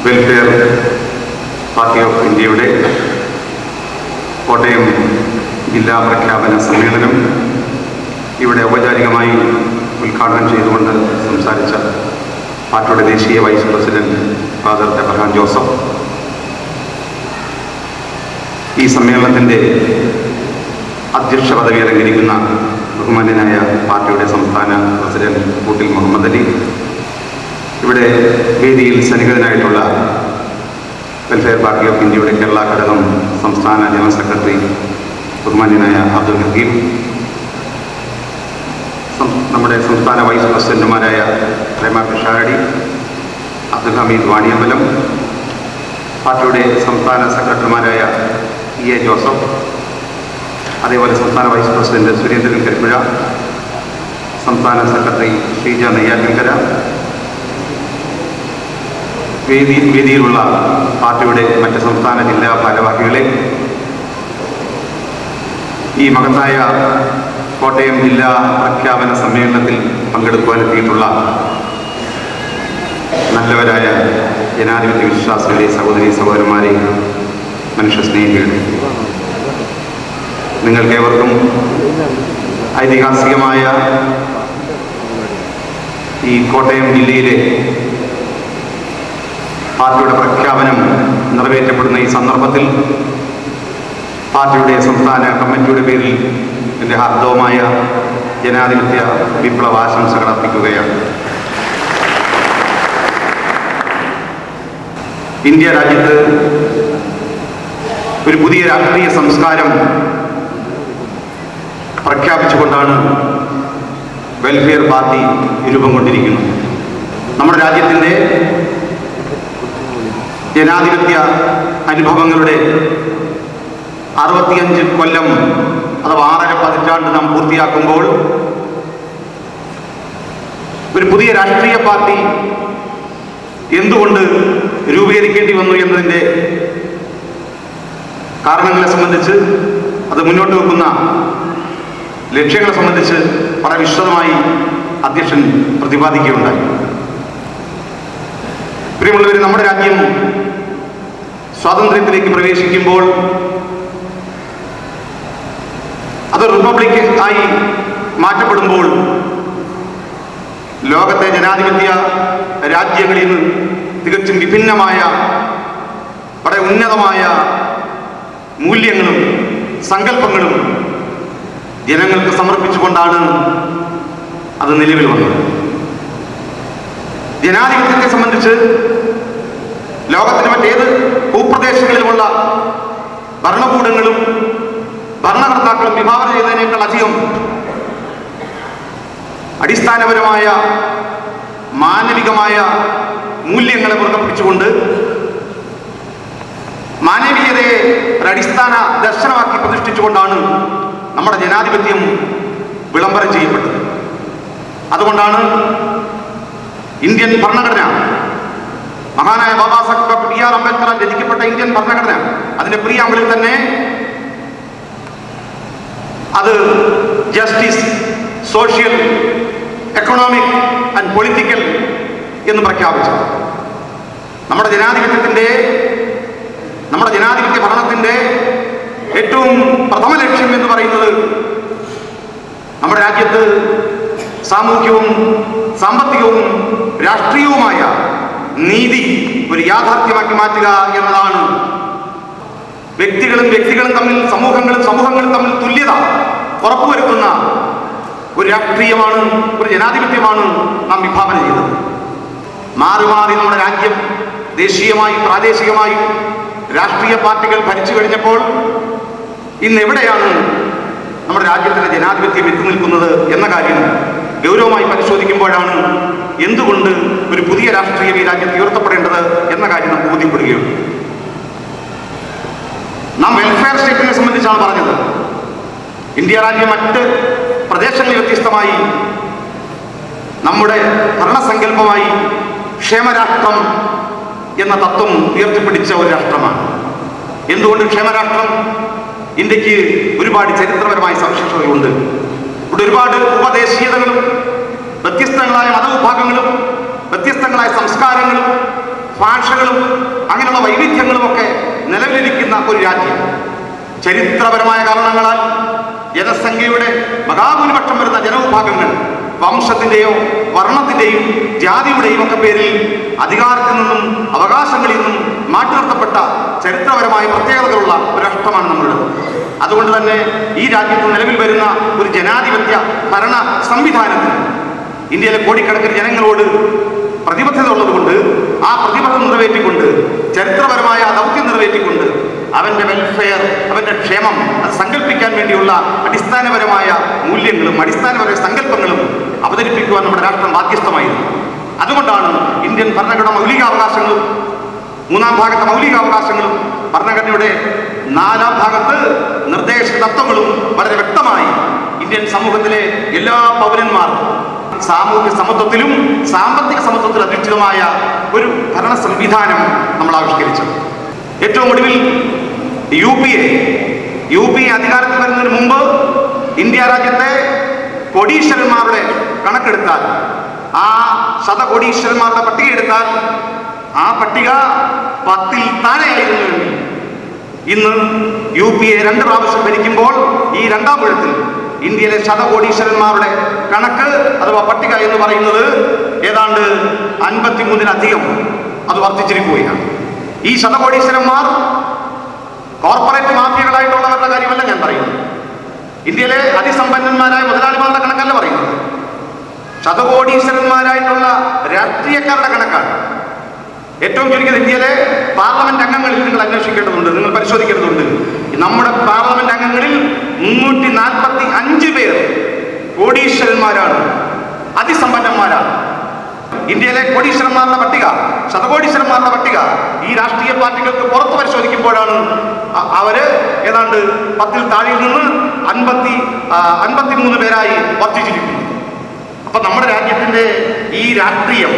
Welfare party of ഇന്ത്യയുടെ കോട്ടയം ജില്ലാ പ്രഖ്യാപന സമ്മേളനം ഇവിടെ ഔപചാരികമായി ഉദ്ഘാടനം ചെയ്തുകൊണ്ട് സംസാരിച്ച പാർട്ടിയുടെ ദേശീയ vice president father Abraham Joseph, ഈ സമ്മേളനത്തിൻ്റെ അധ്യക്ഷ പദവി അലങ്കരിക്കുന്ന ബഹുമാന്യനായ പാർട്ടിയുടെ സംസ്ഥാന പ്രസിഡന്റ് കൂട്ടിൽ മുഹമ്മദ് അലി, ഇവിടെ വേദിയിൽ സന്നിഹിതനായിട്ടുള്ള വെൽഫെയർ പാർട്ടി ഓഫ് ഇന്ത്യയുടെ കേരള ഘടകം സംസ്ഥാന ജനറൽ സെക്രട്ടറി ബഹുമാന്യനായ അബ്ദുൽ ഹക്കീം, നമ്മുടെ സംസ്ഥാന വൈസ് പ്രസിഡന്റുമാരായ പ്രേമ പിഷാരടി, അബ്ദുൽ ഹമീദ് വാണിയമ്പലം, പാർട്ടിയുടെ സംസ്ഥാന സെക്രട്ടറിമാരായ ഇ എ ജോസഫ്, അതേപോലെ സംസ്ഥാന വൈസ് പ്രസിഡന്റ് സുരേന്ദ്രൻ കരിപ്പുഴ, സംസ്ഥാന സെക്രട്ടറി ശ്രീജ നെയ്യാറ്റിൻകര, വേദിയിലുള്ള പാർട്ടിയുടെ മറ്റ് സംസ്ഥാന ജില്ലാ ഭാരവാഹികളെ, ഈ മഹത്തായ കോട്ടയം ജില്ലാ പ്രഖ്യാപന സമ്മേളനത്തിൽ പങ്കെടുക്കുവാനെത്തിയിട്ടുള്ള നല്ലവരായ ജനാധിപത്യ വിശ്വാസികളെ, സഹോദരി സഹോദരന്മാരെ, മനുഷ്യ സ്നേഹികളെ, നിങ്ങൾക്കേവർക്കും ഐതിഹാസികമായ ഈ കോട്ടയം ജില്ലയിലെ പാർട്ടിയുടെ പ്രഖ്യാപനം നിറവേറ്റപ്പെടുന്ന ഈ സന്ദർഭത്തിൽ പാർട്ടിയുടെ സംസ്ഥാന കമ്മിറ്റിയുടെ പേരിൽ എൻ്റെ ഹാർദവമായ ജനാധിപത്യ വിപ്ലവ ആശംസകൾ അർപ്പിക്കുകയാണ്. ഇന്ത്യ രാജ്യത്ത് ഒരു പുതിയ രാഷ്ട്രീയ സംസ്കാരം പ്രഖ്യാപിച്ചുകൊണ്ടാണ് വെൽഫെയർ പാർട്ടി രൂപം കൊണ്ടിരിക്കുന്നത്. നമ്മുടെ രാജ്യത്തിൻ്റെ ജനാധിപത്യ അനുഭവങ്ങളുടെ 65 കൊല്ലം അഥവാ 6.5 പതിറ്റാണ്ട് നാം പൂർത്തിയാക്കുമ്പോൾ ഒരു പുതിയ രാഷ്ട്രീയ പാർട്ടി എന്തുകൊണ്ട് രൂപീകരിക്കേണ്ടി വന്നു എന്നതിൻ്റെ കാരണങ്ങളെ സംബന്ധിച്ച്, അത് മുന്നോട്ട് വെക്കുന്ന ലക്ഷ്യങ്ങളെ സംബന്ധിച്ച് വളരെ വിശദമായി അധ്യക്ഷൻ പ്രതിപാദിക്കുകയുണ്ടായി. പ്രിയമുള്ളവർ, നമ്മുടെ രാജ്യം സ്വാതന്ത്ര്യത്തിലേക്ക് പ്രവേശിക്കുമ്പോൾ അത് റിപ്പബ്ലിക് ആയി മാറ്റപ്പെടുമ്പോൾ ലോകത്തെ ജനാധിപത്യ രാജ്യങ്ങളിൽ നിന്ന് തികച്ചും വിഭിന്നമായ വളരെ ഉന്നതമായ മൂല്യങ്ങളും സങ്കല്പങ്ങളും ജനങ്ങൾക്ക് സമർപ്പിച്ചുകൊണ്ടാണ് അത് നിലവിൽ വന്നത്. ജനാധിപത്യത്തെ സംബന്ധിച്ച് ലോകത്തിന് മറ്റേത് ഭൂപ്രദേശങ്ങളിലുമുള്ള ഭരണകൂടങ്ങളും ഭരണകർത്താക്കളും വിഭാവന ചെയ്തതിനേക്കാൾ അധികം അടിസ്ഥാനപരമായ മാനവികമായ മൂല്യങ്ങളെ മുറുകെ പിടിച്ചുകൊണ്ട് മാനവീയതയെ ഒരു അടിസ്ഥാന ദർശനമാക്കി പ്രതിഷ്ഠിച്ചുകൊണ്ടാണ് നമ്മുടെ ജനാധിപത്യം വിളംബരം ചെയ്യപ്പെട്ടത്. അതുകൊണ്ടാണ് ഇന്ത്യൻ ഭരണഘടന, മഹാനായ Baba Saheb doctor B R Ambedkar രചിക്കപ്പെട്ട ഇന്ത്യൻ ഭരണഘടന, അതിന്റെ പ്രിയാമ്പിളിൽ തന്നെ അത് justice, social, economic and political എന്ന് പ്രഖ്യാപിച്ചു. നമ്മുടെ ജനാധിപത്യ ഭരണത്തിന്റെ ഏറ്റവും പ്രഥമ ലക്ഷ്യം എന്ന് പറയുന്നത് നമ്മുടെ രാജ്യത്ത് സാമൂഹ്യവും സാമ്പത്തികവും രാഷ്ട്രീയവുമായ നീതി ഒരു യാഥാർത്ഥ്യമാക്കി മാറ്റുക എന്നതാണ്. വ്യക്തികളും തമ്മിൽ, സമൂഹങ്ങളും തമ്മിൽ തുല്യത ഉറപ്പുവരുത്തുന്ന ഒരു രാഷ്ട്രീയമാണ്, ഒരു ജനാധിപത്യമാണ് നാം വിഭാവന ചെയ്തത്. മാറി മാറി നമ്മുടെ രാജ്യം ദേശീയമായും പ്രാദേശികമായും രാഷ്ട്രീയ പാർട്ടികൾ ഭരിച്ചു കഴിഞ്ഞപ്പോൾ ഇന്ന് എവിടെയാണ് നമ്മുടെ രാജ്യത്തിന്റെ ജനാധിപത്യം എത്തി നിൽക്കുന്നത് എന്ന കാര്യം ഗൗരവമായി പരിശോധിക്കുമ്പോഴാണ് എന്തുകൊണ്ട് ഒരു പുതിയ രാഷ്ട്രീയം ഈ രാജ്യത്ത് ഉയർത്തപ്പെടേണ്ടത് എന്ന കാര്യം നാം ബോധ്യപ്പെടുകയുള്ളൂ. നാം വെൽഫെയർ സ്റ്റേറ്റിനെ സംബന്ധിച്ചാണ് പറഞ്ഞത്. ഇന്ത്യ രാജ്യം മറ്റ് പ്രദേശങ്ങളിൽ വ്യത്യസ്തമായി നമ്മുടെ ഭരണസങ്കല്പമായി ക്ഷേമരാഷ്ട്രം എന്ന തത്വം ഉയർത്തിപ്പിടിച്ച ഒരു രാഷ്ട്രമാണ്. എന്തുകൊണ്ട് ക്ഷേമരാഷ്ട്രം? ഇന്ത്യക്ക് ഒരുപാട് ചരിത്രപരമായ സവിശേഷതകളുണ്ട്. ഇവിടെ ഒരുപാട് ഉപദേശീയതകളും വ്യത്യസ്തങ്ങളായ മതവിഭാഗങ്ങളും വ്യത്യസ്തങ്ങളായ സംസ്കാരങ്ങളും ഭാഷകളും അങ്ങനെയുള്ള വൈവിധ്യങ്ങളുമൊക്കെ നിലവിലിരിക്കുന്ന ഒരു രാജ്യം. ചരിത്രപരമായ കാരണങ്ങളാൽ ജനസംഖ്യയുടെ മഹാഭൂരിപക്ഷം വരുന്ന ജനവിഭാഗങ്ങൾ വംശത്തിൻ്റെയോ വർണ്ണത്തിൻ്റെയും ജാതിയുടെയും ഒക്കെ പേരിൽ അധികാരത്തിൽ നിന്നും അവകാശങ്ങളിൽ നിന്നും മാറ്റി നിർത്തപ്പെട്ട ചരിത്രപരമായ പ്രത്യേകതകളുള്ള ഒരു രാഷ്ട്രമാണ് നമ്മുടേത്. അതുകൊണ്ട് തന്നെ ഈ രാജ്യത്ത് നിലവിൽ വരുന്ന ഒരു ജനാധിപത്യ ഭരണ സംവിധാനത്തിൽ ഇന്ത്യയിലെ കോടിക്കണക്കിന് ജനങ്ങളോട് പ്രതിബദ്ധത ഉള്ളതുകൊണ്ട് ആ പ്രതിബദ്ധത നിറവേറ്റിക്കൊണ്ട് ചരിത്രപരമായ ദൗത്യം നിറവേറ്റിക്കൊണ്ട് അവൻ്റെ വെൽഫെയർ, അവൻ്റെ ക്ഷേമം അത് സങ്കല്പിക്കാൻ വേണ്ടിയുള്ള അടിസ്ഥാനപരമായ മൂല്യങ്ങളും അടിസ്ഥാനപരമായ സങ്കല്പങ്ങളും അവതരിപ്പിക്കുവാൻ നമ്മുടെ രാഷ്ട്രം ബാധ്യസ്ഥമായിരുന്നു. അതുകൊണ്ടാണ് ഇന്ത്യൻ ഭരണഘടന മൗലികാവകാശങ്ങളും 3-ാം ഭാഗത്തെ മൗലികാവകാശങ്ങളും ഭരണഘടനയുടെ 4-ാം ഭാഗത്ത് നിർദ്ദേശ തത്വങ്ങളും വളരെ വ്യക്തമായി ഇന്ത്യൻ സമൂഹത്തിലെ എല്ലാ പൗരന്മാർക്കും സാമൂഹ്യ സമത്വത്തിലും സാമ്പത്തിക സമത്വത്തിലും അധിഷ്ഠിതമായ ഒരു ഭരണ സംവിധാനം നമ്മൾ ആവിഷ്കരിച്ചത്. ഏറ്റവും ഒടുവിൽ യു പി എ അധികാരത്തിൽ വരുന്നതിന് മുമ്പ് ഇന്ത്യ രാജ്യത്തെ കോടീശ്വരന്മാരുടെ കണക്കെടുത്താൽ, ആ ശതകോടീശ്വരന്മാരുടെ പട്ടിക എടുത്താൽ ആ പട്ടിക 10-ൽ താഴെയായിരുന്നുവെങ്കിൽ ഇന്ന് UPA 2 പ്രാവശ്യം ഭരിക്കുമ്പോൾ ഈ 2-ാം ഊഴത്തിൽ ഇന്ത്യയിലെ ശതകോടീശ്വരന്മാരുടെ കണക്ക് അഥവാ പട്ടിക എന്ന് പറയുന്നത് ഏതാണ്ട് 53-ലധികം അത് വർദ്ധിച്ചിരിക്കുകയാണ്. ഈ ശതകോടീശ്വരന്മാർ കോർപ്പറേറ്റ് മാഫിയകളായിട്ടുള്ളവരുടെ കാര്യമല്ല ഞാൻ പറയുന്നത്. ഇന്ത്യയിലെ അതിസമ്പന്നന്മാരായ മുതലാളിമാരുടെ കണക്കല്ല പറയുന്നത്. ശതകോടീശ്വരന്മാരായിട്ടുള്ള രാഷ്ട്രീയക്കാരുടെ കണക്കാണ്. ഏറ്റവും ചുരുങ്ങിയത് ഇന്ത്യയിലെ പാർലമെന്റ് അംഗങ്ങളിൽ നിങ്ങൾ അന്വേഷിക്കേണ്ടതുണ്ട്, നിങ്ങൾ പരിശോധിക്കേണ്ടതുണ്ട്. നമ്മുടെ പാർലമെന്റ് അംഗങ്ങളിൽ 345 പേർ കോടീശ്വരന്മാരാണ്, അതിസമ്പന്നന്മാരാണ്. ഇന്ത്യയിലെ കോടീശ്വരന്മാരുടെ പട്ടിക, ശതകോടീശ്വരന്മാരുടെ പട്ടിക ഈ രാഷ്ട്രീയ പാർട്ടികൾക്ക് പുറത്ത് പരിശോധിക്കുമ്പോഴാണ് അവര് ഏതാണ്ട് 10-ൽ താഴെ നിന്ന് 53 പേരായി വർദ്ധിച്ചിരിക്കുന്നു. അപ്പൊ നമ്മുടെ രാജ്യത്തിന്റെ ഈ രാഷ്ട്രീയം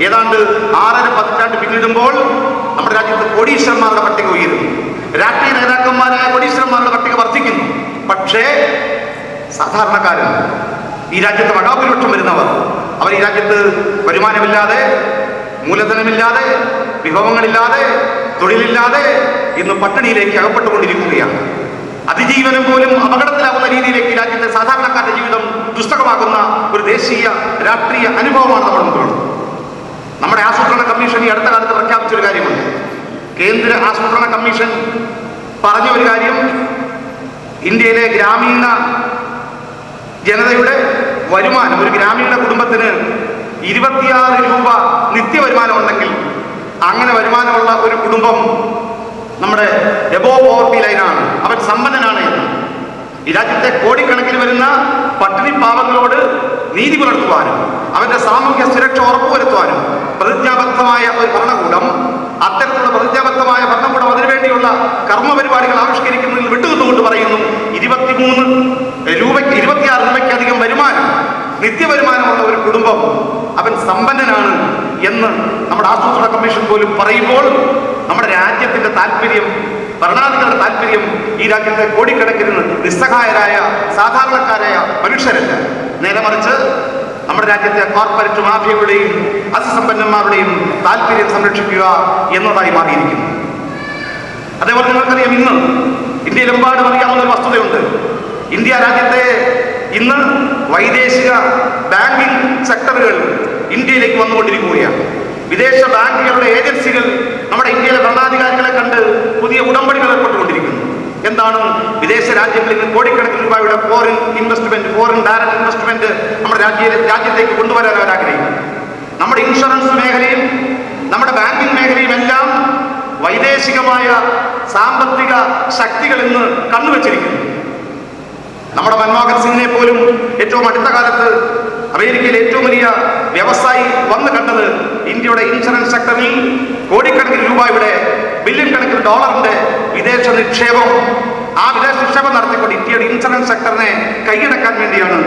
ഏതാണ്ട് 6.5 പതിറ്റാണ്ട് പിന്നിടുമ്പോൾ നമ്മുടെ രാജ്യത്ത് കോടീശ്വരന്മാരുടെ പട്ടിക ഉയരുന്നു, രാഷ്ട്രീയ നേതാക്കന്മാരായ കോടീശ്വരന്മാരുടെ പട്ടിക വർദ്ധിക്കുന്നു. പക്ഷേ സാധാരണക്കാരൻ, ഈ രാജ്യത്ത് മഹാഭൂരിപക്ഷം വരുന്നവർ, അവർ ഈ രാജ്യത്ത് വരുമാനമില്ലാതെ, മൂലധനമില്ലാതെ, വിഭവങ്ങളില്ലാതെ, തൊഴിലില്ലാതെ ഇന്ന് പട്ടിണിയിലേക്ക് അകപ്പെട്ടുകൊണ്ടിരിക്കുകയാണ്. അതിജീവനം പോലും അപകടത്തിലാവുന്ന രീതിയിലേക്ക് രാജ്യത്തെ സാധാരണക്കാരുടെ ജീവിതം ദുസ്തകമാകുന്ന ഒരു ദേശീയ രാഷ്ട്രീയ അനുഭവമാണ് നമ്മുടെ മുമ്പിലുള്ളത്. നമ്മുടെ ആസൂത്രണ കമ്മീഷൻ ഈ അടുത്ത കാലത്ത് പ്രഖ്യാപിച്ചൊരു കാര്യമുണ്ട്. കേന്ദ്ര ആസൂത്രണ കമ്മീഷൻ പറഞ്ഞ ഒരു കാര്യം, ഇന്ത്യയിലെ ഗ്രാമീണ ജനതയുടെ വരുമാനം, ഒരു ഗ്രാമീണ കുടുംബത്തിന് 26 രൂപ നിത്യവരുമാനം ഉണ്ടെങ്കിൽ അങ്ങനെ വരുമാനമുള്ള ഒരു കുടുംബം നമ്മുടെ എബോവ് പോവർട്ടി ലൈനാണ്, അവൻ സമ്പന്നനാണ് എന്ന്. ഈ രാജ്യത്തെ കോടിക്കണക്കിന് വരുന്ന പട്ടിണി പാവങ്ങളോട് നീതി പുലർത്തുവാനും അവന്റെ സാമൂഹ്യ സുരക്ഷ ഉറപ്പുവരുത്തുവാനും പ്രതിജ്ഞാബദ്ധമായ ഒരു ഭരണകൂടം, അത്തരത്തിലുള്ള പ്രതിജ്ഞാബദ്ധമായ ഭരണകൂടം അതിനുവേണ്ടിയുള്ള കർമ്മപരിപാടികൾ ആവിഷ്കരിക്കുന്നതിൽ വിട്ടുനിന്നുകൊണ്ട് പറയുന്നു 26 രൂപയ്ക്കധികം വരുമാനം, നിത്യവരുമാനമുള്ള ഒരു കുടുംബം അവൻ സമ്പന്നനാണ് എന്ന് നമ്മുടെ ആസൂത്രണ കമ്മീഷൻ പോലും പറയുമ്പോൾ നമ്മുടെ രാജ്യത്തിന്റെ താല്പര്യം, ഭരണാധികാരികളുടെ താല്പര്യം ഈ രാജ്യത്തെ കോടിക്കണക്കിന് നിസ്സഹായരായ സാധാരണക്കാരായ മനുഷ്യരല്ല, നേരെ മറിച്ച് നമ്മുടെ രാജ്യത്തെ കോർപ്പറേറ്റ് മാഫിയകളുടെയും അതിസമ്പന്നന്മാരുടെയും താല്പര്യം സംരക്ഷിക്കുക എന്നതായി മാറിയിരിക്കുന്നു. അതേപോലെ നിങ്ങൾക്കറിയാം, ഇന്ന് ഇന്ത്യയിലെമ്പാടും അറിയാവുന്ന ഒരു വസ്തുതയുണ്ട്. ഇന്ത്യ രാജ്യത്തെ ഇന്ന് വൈദേശിക ബാങ്കിംഗ് സെക്ടറുകൾ ഇന്ത്യയിലേക്ക് വന്നുകൊണ്ടിരിക്കുകയാണ്. വിദേശ ബാങ്കുകളുടെ ഏജൻസികൾ നമ്മുടെ ഇന്ത്യയിലെ ഭരണാധികാരികളെ കണ്ട് പുതിയ ഉടമ്പടികൾ ഏർപ്പെട്ടുകൊണ്ടിരിക്കുന്നു. എന്താണ്? വിദേശ രാജ്യങ്ങളിൽ നിന്ന് കോടിക്കണക്കിന് രൂപയുടെ foreign investment, foreign direct investment നമ്മുടെ രാജ്യത്തേക്ക് കൊണ്ടുവരാൻ അവർ ആഗ്രഹിക്കുന്നു. നമ്മുടെ ഇൻഷുറൻസ് മേഖലയും നമ്മുടെ ബാങ്കിംഗ് മേഖലയും എല്ലാം വൈദേശികമായ സാമ്പത്തിക ശക്തികൾ ഇന്ന് കണ്ണുവച്ചിരിക്കുന്നു. നമ്മുടെ മൻമോഹൻ സിംഗിനെ പോലും ഏറ്റവും അടുത്ത കാലത്ത് അമേരിക്കയിലെ ഏറ്റവും വലിയ വ്യവസായി വന്ന് കണ്ടത് ഇന്ത്യയുടെ ഇൻഷുറൻസ് സെക്ടറിൽ കോടിക്കണക്കിന് രൂപയുടെ, ബില്യൺ കണക്കിന് ഡോളറിന്റെ വിദേശ നിക്ഷേപം, ആ വിദേശ നിക്ഷേപം നടത്തിക്കൊണ്ട് ഇന്ത്യയുടെ ഇൻഷുറൻസ് സെക്ടറിനെ കൈയടക്കാൻ വേണ്ടിയാണ്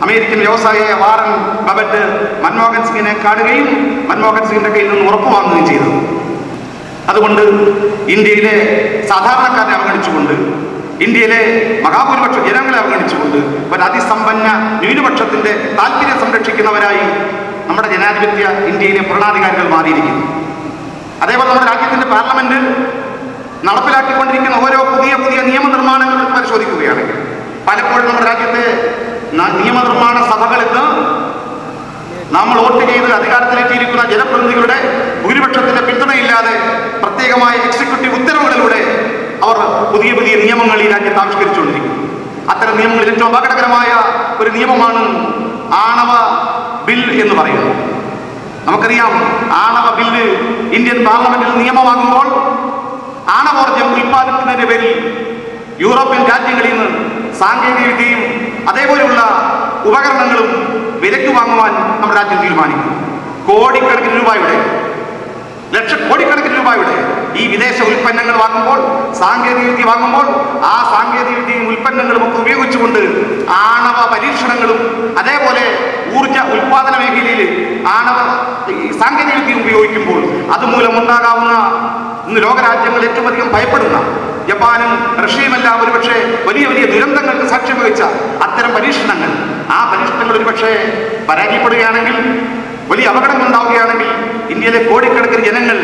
അമേരിക്കൻ വ്യവസായിയായ വാറൻ ബഫറ്റ് മൻമോഹൻ സിംഗിനെ കാണുകയും മൻമോഹൻ സിംഗിന്റെ കയ്യിൽ നിന്ന് ഉറപ്പ് വാങ്ങുകയും ചെയ്തത്. അതുകൊണ്ട് ഇന്ത്യയിലെ സാധാരണക്കാരനെ അവഗണിച്ചുകൊണ്ട്, ഇന്ത്യയിലെ മഹാഭൂരിപക്ഷ ജനങ്ങളെ അവഗണിച്ചുകൊണ്ട് ഒരു അതിസമ്പന്ന ന്യൂനപക്ഷത്തിന്റെ താല്പര്യം സംരക്ഷിക്കുന്നവരായി നമ്മുടെ ജനാധിപത്യ ഇന്ത്യയിലെ ഭരണാധികാരികൾ മാറിയിരിക്കുന്നു. അതേപോലെ നമ്മുടെ രാജ്യത്തിന്റെ പാർലമെന്റ് നടപ്പിലാക്കിക്കൊണ്ടിരിക്കുന്ന ഓരോ പുതിയ പുതിയ നിയമനിർമ്മാണങ്ങൾ പരിശോധിക്കുകയാണെങ്കിൽ പലപ്പോഴും നമ്മുടെ രാജ്യത്തെ നിയമനിർമ്മാണ സഭകളിൽ നമ്മൾ വോട്ട് ചെയ്ത് അധികാരത്തിലെത്തിയിരിക്കുന്ന ജനപ്രതിനിധികളുടെ ഭൂരിപക്ഷത്തിന്റെ പിന്തുണയില്ലാതെ പ്രത്യേകമായ എക്സിക്യൂട്ടീവ് ഉത്തരവുകളിലൂടെ അവർ പുതിയ പുതിയ നിയമങ്ങൾ ഈ രാജ്യത്ത് ആവിഷ്കരിച്ചുകൊണ്ടിരിക്കുന്നു. അത്തരം നിയമങ്ങളിൽ ഏറ്റവും അപകടകരമായ ഒരു നിയമമാണ് ആണവ ബിൽ എന്ന് പറയുന്നത്. നമുക്കറിയാം, ആണവ ബില്ല് ഇന്ത്യൻ പാർലമെന്റിൽ നിയമമാകുമ്പോൾ ആണവോർജ്ജം ഉൽപ്പാദിപ്പിക്കുന്നതിന്റെ പേരിൽ യൂറോപ്യൻ രാജ്യങ്ങളിൽ നിന്ന് സാങ്കേതിക വിദ്യയും അതേപോലെയുള്ള ഉപകരണങ്ങളും വിലക്ക് വാങ്ങുവാൻ നമ്മുടെ രാജ്യം തീരുമാനിക്കും. കോടിക്കണക്കിന് രൂപയുടെ ഈ വിദേശ ഉൽപ്പന്നങ്ങൾ വാങ്ങുമ്പോൾ, സാങ്കേതിക വിദ്യ വാങ്ങുമ്പോൾ, ആ സാങ്കേതിക വിദ്യയും ഉൽപ്പന്നങ്ങളും ഒക്കെ ഉപയോഗിച്ചുകൊണ്ട് ആണവ പരീക്ഷണങ്ങളും അതേപോലെ ഊർജ ഉൽപാദന മേഖലയിൽ ആണവ സാങ്കേതിക വിദ്യ ഉപയോഗിക്കുമ്പോൾ അതുമൂലം ഉണ്ടാകാവുന്ന ഇന്ന് ലോകരാജ്യങ്ങൾ ഏറ്റവും അധികം ഭയപ്പെടുന്ന ജപ്പാനും റഷ്യയുമെല്ലാം ഒരുപക്ഷെ വലിയ വലിയ ദുരന്തങ്ങൾക്ക് സാക്ഷ്യം വഹിച്ച അത്തരം പരീക്ഷണങ്ങൾ, ആ പരീക്ഷണങ്ങൾ ഒരുപക്ഷെ പരാജയപ്പെടുകയാണെങ്കിൽ, വലിയ അപകടങ്ങൾ ഉണ്ടാവുകയാണെങ്കിൽ ഇന്ത്യയിലെ കോടിക്കണക്കിന് ജനങ്ങൾ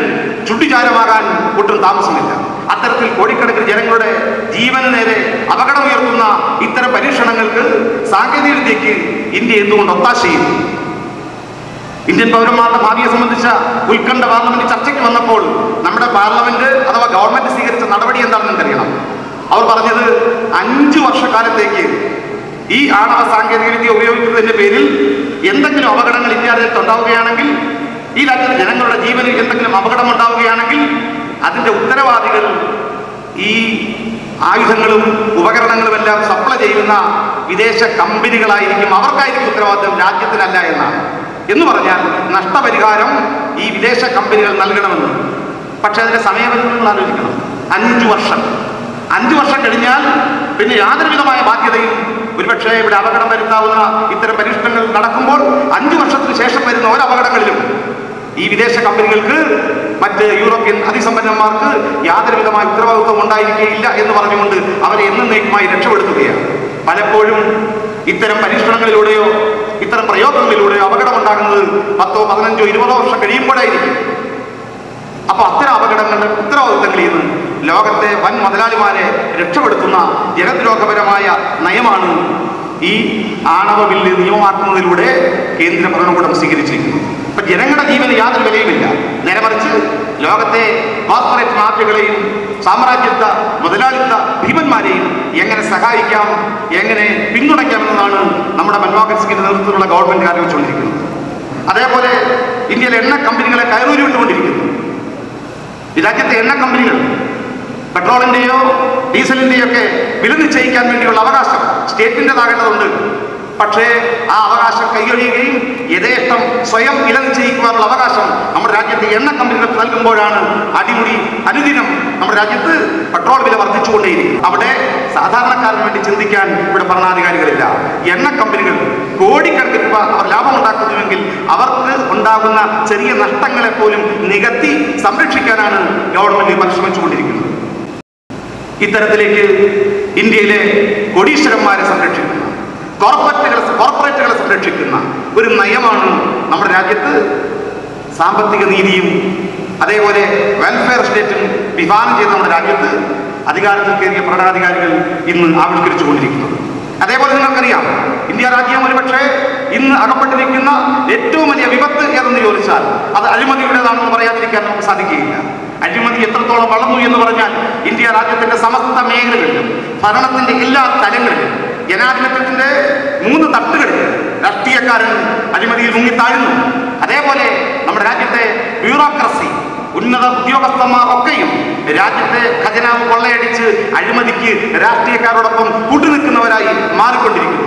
ചുട്ടിചാരമാകാൻ ഒട്ടും താമസമില്ല. അത്തരത്തിൽ കോടിക്കണക്കിന് ജനങ്ങളുടെ ജീവന് നേരെ അപകടമുയർത്തുന്ന ഇത്തരം പരീക്ഷണങ്ങൾക്ക് സാങ്കേതിക വിദ്യയ്ക്ക് ഇന്ത്യ എന്തുകൊണ്ട് ഒത്താശ ചെയ്യുന്നു? ഇന്ത്യൻ പൗരന്മാരുടെ ഭാവിയെ സംബന്ധിച്ച ഉത്കണ്ഠ പാർലമെന്റ് ചർച്ചയ്ക്ക് വന്നപ്പോൾ നമ്മുടെ പാർലമെന്റ് അഥവാ ഗവൺമെന്റ് സ്വീകരിച്ച നടപടി എന്താണെന്ന് എനിക്കറിയണം. അവർ പറഞ്ഞത് 5 വർഷക്കാലത്തേക്ക് ഈ ആണവ സാങ്കേതിക വിദ്യ ഉപയോഗിക്കുന്നതിന്റെ പേരിൽ എന്തെങ്കിലും അപകടങ്ങൾ ഇന്ത്യ രാജ്യത്ത് ഉണ്ടാവുകയാണെങ്കിൽ, ഈ രാജ്യത്തെ ജനങ്ങളുടെ ജീവന് എന്തെങ്കിലും അപകടം ഉണ്ടാവുകയാണെങ്കിൽ അതിന്റെ ഉത്തരവാദികൾ ഈ ആയുധങ്ങളും ഉപകരണങ്ങളും എല്ലാം സപ്ലൈ ചെയ്യുന്ന വിദേശ കമ്പനികളായിരിക്കും, അവർക്കായിരിക്കും ഉത്തരവാദിത്വം, രാജ്യത്തിനല്ല എന്ന് പറഞ്ഞാൽ നഷ്ടപരിഹാരം ഈ വിദേശ കമ്പനികൾ നൽകണമെന്ന്. പക്ഷെ അതിന്റെ സമയപരിധി ആലോചിക്കണം. 5 വർഷം കഴിഞ്ഞാൽ പിന്നെ യാതൊരു വിധമായ ബാധ്യതയും ഒരുപക്ഷെ ഇവിടെ അപകടം വരുത്താവുന്ന ഇത്തരം പരീക്ഷണങ്ങൾ നടക്കുമ്പോൾ 5 വർഷത്തിന് ശേഷം വരുന്ന ഓരോ അപകടങ്ങളിലും ഈ വിദേശ കമ്പനികൾക്ക്, മറ്റ് യൂറോപ്യൻ അതിസമ്പന്നന്മാർക്ക് യാതൊരു വിധമായ ഉത്തരവാദിത്വം ഉണ്ടായിരിക്കുകയില്ല എന്ന് പറഞ്ഞുകൊണ്ട് അവരെ എന്നേക്കുമായി രക്ഷപ്പെടുത്തുകയാണ്. പലപ്പോഴും ഇത്തരം പരീക്ഷണങ്ങളിലൂടെയോ ഇത്തരം പ്രയോഗങ്ങളിലൂടെയോ അപകടം ഉണ്ടാകുന്നത് 10, 15, 20 വർഷം കഴിയുമ്പോഴായിരിക്കും. അപ്പൊ അത്തരം അപകടങ്ങളുടെ ഉത്തരവാദിത്തങ്ങളിൽ നിന്ന് ലോകത്തെ വൻ മുതലാളിമാരെ രക്ഷപ്പെടുത്തുന്ന ജനദ്രോഹപരമായ നയമാണ് ഈ ആണവ ബില്ല് നിയമമാക്കുന്നതിലൂടെ കേന്ദ്ര ഭരണകൂടം സ്വീകരിച്ചിരിക്കുന്നത്. അപ്പൊ ജനങ്ങളുടെ ജീവന് യാതൊരു വിലയുമില്ല. നേരെ മറിച്ച് ലോകത്തെ കോർപ്പറേറ്റ് മാഫിയകളെയും സാമ്രാജ്യത്വ മുതലാളിത്ത ഭീമന്മാരെയും എങ്ങനെ സഹായിക്കാം, എങ്ങനെ പിന്തുണയ്ക്കാമെന്നതാണ് നമ്മുടെ മൻമോഹൻ സിംഗിന്റെ നേതൃത്വത്തിലുള്ള ഗവൺമെന്റ് ആലോചിച്ചുകൊണ്ടിരിക്കുന്നത്. അതേപോലെ ഇന്ത്യയിലെ എണ്ണ കമ്പനികളെ കയറൂരി വിട്ടുകൊണ്ടിരിക്കുന്നു. ഈ രാജ്യത്തെ എണ്ണ കമ്പനികൾ പെട്രോളിന്റെയോ ഡീസലിന്റെയോ ഒക്കെ വില നിശ്ചയിക്കാൻ വേണ്ടിയുള്ള അവകാശം സ്റ്റേറ്റിൻ്റെതാകേണ്ടതുണ്ട്. പക്ഷേ ആ അവകാശം കൈയൊഴിയുകയും യഥേഷ്ടം സ്വയം വില നിശ്ചയിക്കുവാനുള്ള അവകാശം നമ്മുടെ രാജ്യത്തെ എണ്ണ കമ്പനികൾക്ക് നൽകുമ്പോഴാണ് അനുദിനം നമ്മുടെ രാജ്യത്ത് പെട്രോൾ വില വർദ്ധിച്ചുകൊണ്ടേയിരിക്കും. അവിടെ സാധാരണക്കാരന് വേണ്ടി ചിന്തിക്കാൻ ഇവിടെ ഭരണാധികാരികളില്ല. എണ്ണ കമ്പനികൾ കോടിക്കണക്കിന് രൂപ അവർ ലാഭം ഉണ്ടാക്കുന്നുവെങ്കിൽ അവർക്ക് ഉണ്ടാകുന്ന ചെറിയ നഷ്ടങ്ങളെ പോലും നികത്തി സംരക്ഷിക്കാനാണ് ഗവൺമെന്റ് പരിശ്രമിച്ചുകൊണ്ടിരിക്കുന്നത്. ഇത്തരത്തിലേക്ക് ഇന്ത്യയിലെ കോടീശ്വരന്മാരെ സംരക്ഷിക്കുന്ന, കോർപ്പറേറ്റുകളെ സംരക്ഷിക്കുന്ന ഒരു നയമാണ് നമ്മുടെ രാജ്യത്ത് സാമ്പത്തിക നീതിയും അതേപോലെ വെൽഫെയർ സ്റ്റേറ്റും വിഭാവനം ചെയ്ത് നമ്മുടെ രാജ്യത്ത് അധികാരത്തിൽ കയറിയ ഭരണാധികാരികൾ ഇന്ന് ആവിഷ്കരിച്ചു കൊണ്ടിരിക്കുന്നത്. അതേപോലെ നിങ്ങൾക്കറിയാം, ഇന്ത്യ രാജ്യം ഒരുപക്ഷെ ഇന്ന് അകപ്പെട്ടിരിക്കുന്ന ഏറ്റവും വലിയ വിപത്ത് ഏതെന്ന് ചോദിച്ചാൽ അത് അഴിമതിയുടേതാണെന്ന് പറയാതിരിക്കാൻ നമുക്ക് സാധിക്കുകയില്ല. അഴിമതി എത്രത്തോളം വളർന്നു എന്ന് പറഞ്ഞാൽ ഇന്ത്യ രാജ്യത്തിന്റെ സമസ്ത മേഖലകളിലും ഭരണത്തിന്റെ എല്ലാ തലങ്ങളിലും ജനാധിപത്യത്തിന്റെ 3 തട്ടുകളിൽ രാഷ്ട്രീയക്കാരൻ അഴിമതിയിൽ മുങ്ങിത്താഴുന്നു. അതേപോലെ നമ്മുടെ രാജ്യത്തെ ബ്യൂറോക്രസി, ഉന്നത ഉദ്യോഗസ്ഥന്മാർ ഒക്കെയും രാജ്യത്തെ ഖജനാവ് കൊള്ളയടിച്ച് അഴിമതിക്ക് രാഷ്ട്രീയക്കാരോടൊപ്പം കൂട്ടുനിൽക്കുന്നവരായി മാറിക്കൊണ്ടിരിക്കുന്നു.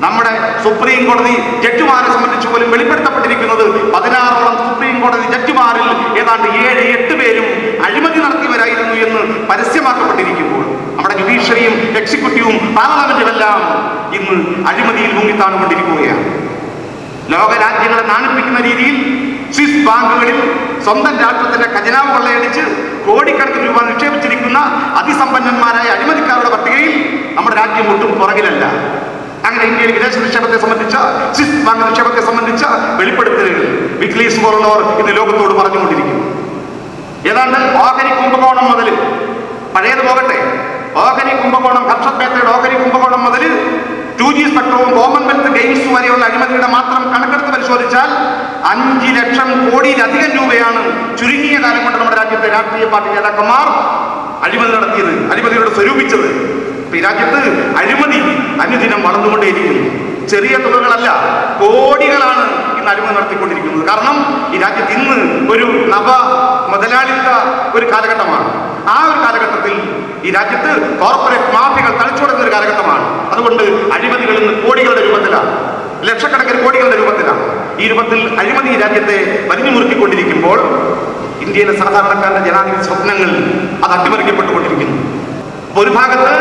നമ്മുടെ സുപ്രീം കോടതി ജഡ്ജിമാരെ സംബന്ധിച്ച് പോലും വെളിപ്പെടുത്തപ്പെട്ടിരിക്കുന്നത് 16ഓളം സുപ്രീം കോടതി ജഡ്ജിമാരിൽ ഏതാണ്ട് 7-8 പേരും അഴിമതി നടത്തിയവരായിരുന്നു എന്ന് പരസ്യമാക്കപ്പെട്ടിരിക്കുമ്പോൾ നമ്മുടെ ജുഡീഷ്യറിയും എക്സിക്യൂട്ടീവും പാർലമെന്റുമെല്ലാം ഇന്ന് അഴിമതിയിൽ മുങ്ങിത്താണുകൊണ്ടിരിക്കുകയാണ്. ലോകരാജ്യങ്ങളെ നാണിപ്പിക്കുന്ന രീതിയിൽ സ്വിസ് ബാങ്കുകളിൽ സ്വന്തം രാഷ്ട്രത്തിന്റെ ഖജനാവ് കൊള്ളയടിച്ച് കോടിക്കണക്കിന് രൂപ നിക്ഷേപിച്ചിരിക്കുന്ന അതിസമ്പന്നന്മാരായ അഴിമതിക്കാരുടെ പട്ടികയിൽ നമ്മുടെ രാജ്യം ഒട്ടും പുറകിലല്ല. അങ്ങനെ ഇന്ത്യയിൽ വിദേശ നിക്ഷേപത്തെ സംബന്ധിച്ച, സ്വിസ് ബാങ്ക് നിക്ഷേപത്തെ സംബന്ധിച്ച വെളിപ്പെടുത്തലുകൾ വിക്ലീസ് പോലുള്ളവർ ഇന്ന് ലോകത്തോട് പറഞ്ഞുകൊണ്ടിരിക്കുന്നു. ഏതാണ്ട് ഓഹരി കുംഭകോണം മുതൽ, പഴയത് പോകട്ടെ, ഓഹരി കുംഭകോണം, ഹർഷദ് മേത്തയുടെ ഓഹരി കുംഭകോണം മുതൽ 2G സ്പെക്ട്രവും കോമൺവെൽത്ത് ഗെയിംസ് വരെയുള്ള അഴിമതിയുടെ മാത്രം കണക്കെടുത്ത് പരിശോധിച്ചാൽ 5 ലക്ഷം കോടിയിലധികം രൂപയാണ് ചുരുങ്ങിയ കാലം കൊണ്ട് നമ്മുടെ രാജ്യത്തെ രാഷ്ട്രീയ പാർട്ടി നേതാക്കന്മാർ അഴിമതി നടത്തിയത്, അഴിമതിയോട് സ്വരൂപിച്ചത്. ഈ രാജ്യത്ത് അഴിമതി അനുദിനം വളർന്നുകൊണ്ടേയിരിക്കുന്നു. ചെറിയ തുകകളല്ല, കോടികളാണ് ഇന്ന് അഴിമതി നടത്തിക്കൊണ്ടിരിക്കുന്നത്. കാരണം ഈ രാജ്യത്ത് ഇന്ന് ഒരു നവ മുതലാളിത്ത ഒരു കാലഘട്ടമാണ്. ആ ഒരു കാലഘട്ടത്തിൽ ഈ രാജ്യത്ത് കോർപ്പറേറ്റ് മാഫിയകൾ തളിച്ചുകൊടുന്ന ഒരു കാലഘട്ടമാണ്. അതുകൊണ്ട് അഴിമതികൾ ഇന്ന് കോടികളുടെ രൂപത്തിലാണ്, ലക്ഷക്കണക്കിന് കോടികളുടെ രൂപത്തിലാണ്. ഈ രൂപത്തിൽ അഴിമതി ഈ രാജ്യത്തെ വലിഞ്ഞു മുറുക്കിക്കൊണ്ടിരിക്കുമ്പോൾ ഇന്ത്യയിലെ സാധാരണക്കാരുടെ ജനാധിപത്യ സ്വപ്നങ്ങൾ അത് അട്ടിമറിക്കപ്പെട്ടുകൊണ്ടിരിക്കുന്നു. ഒരു ഭാഗത്ത്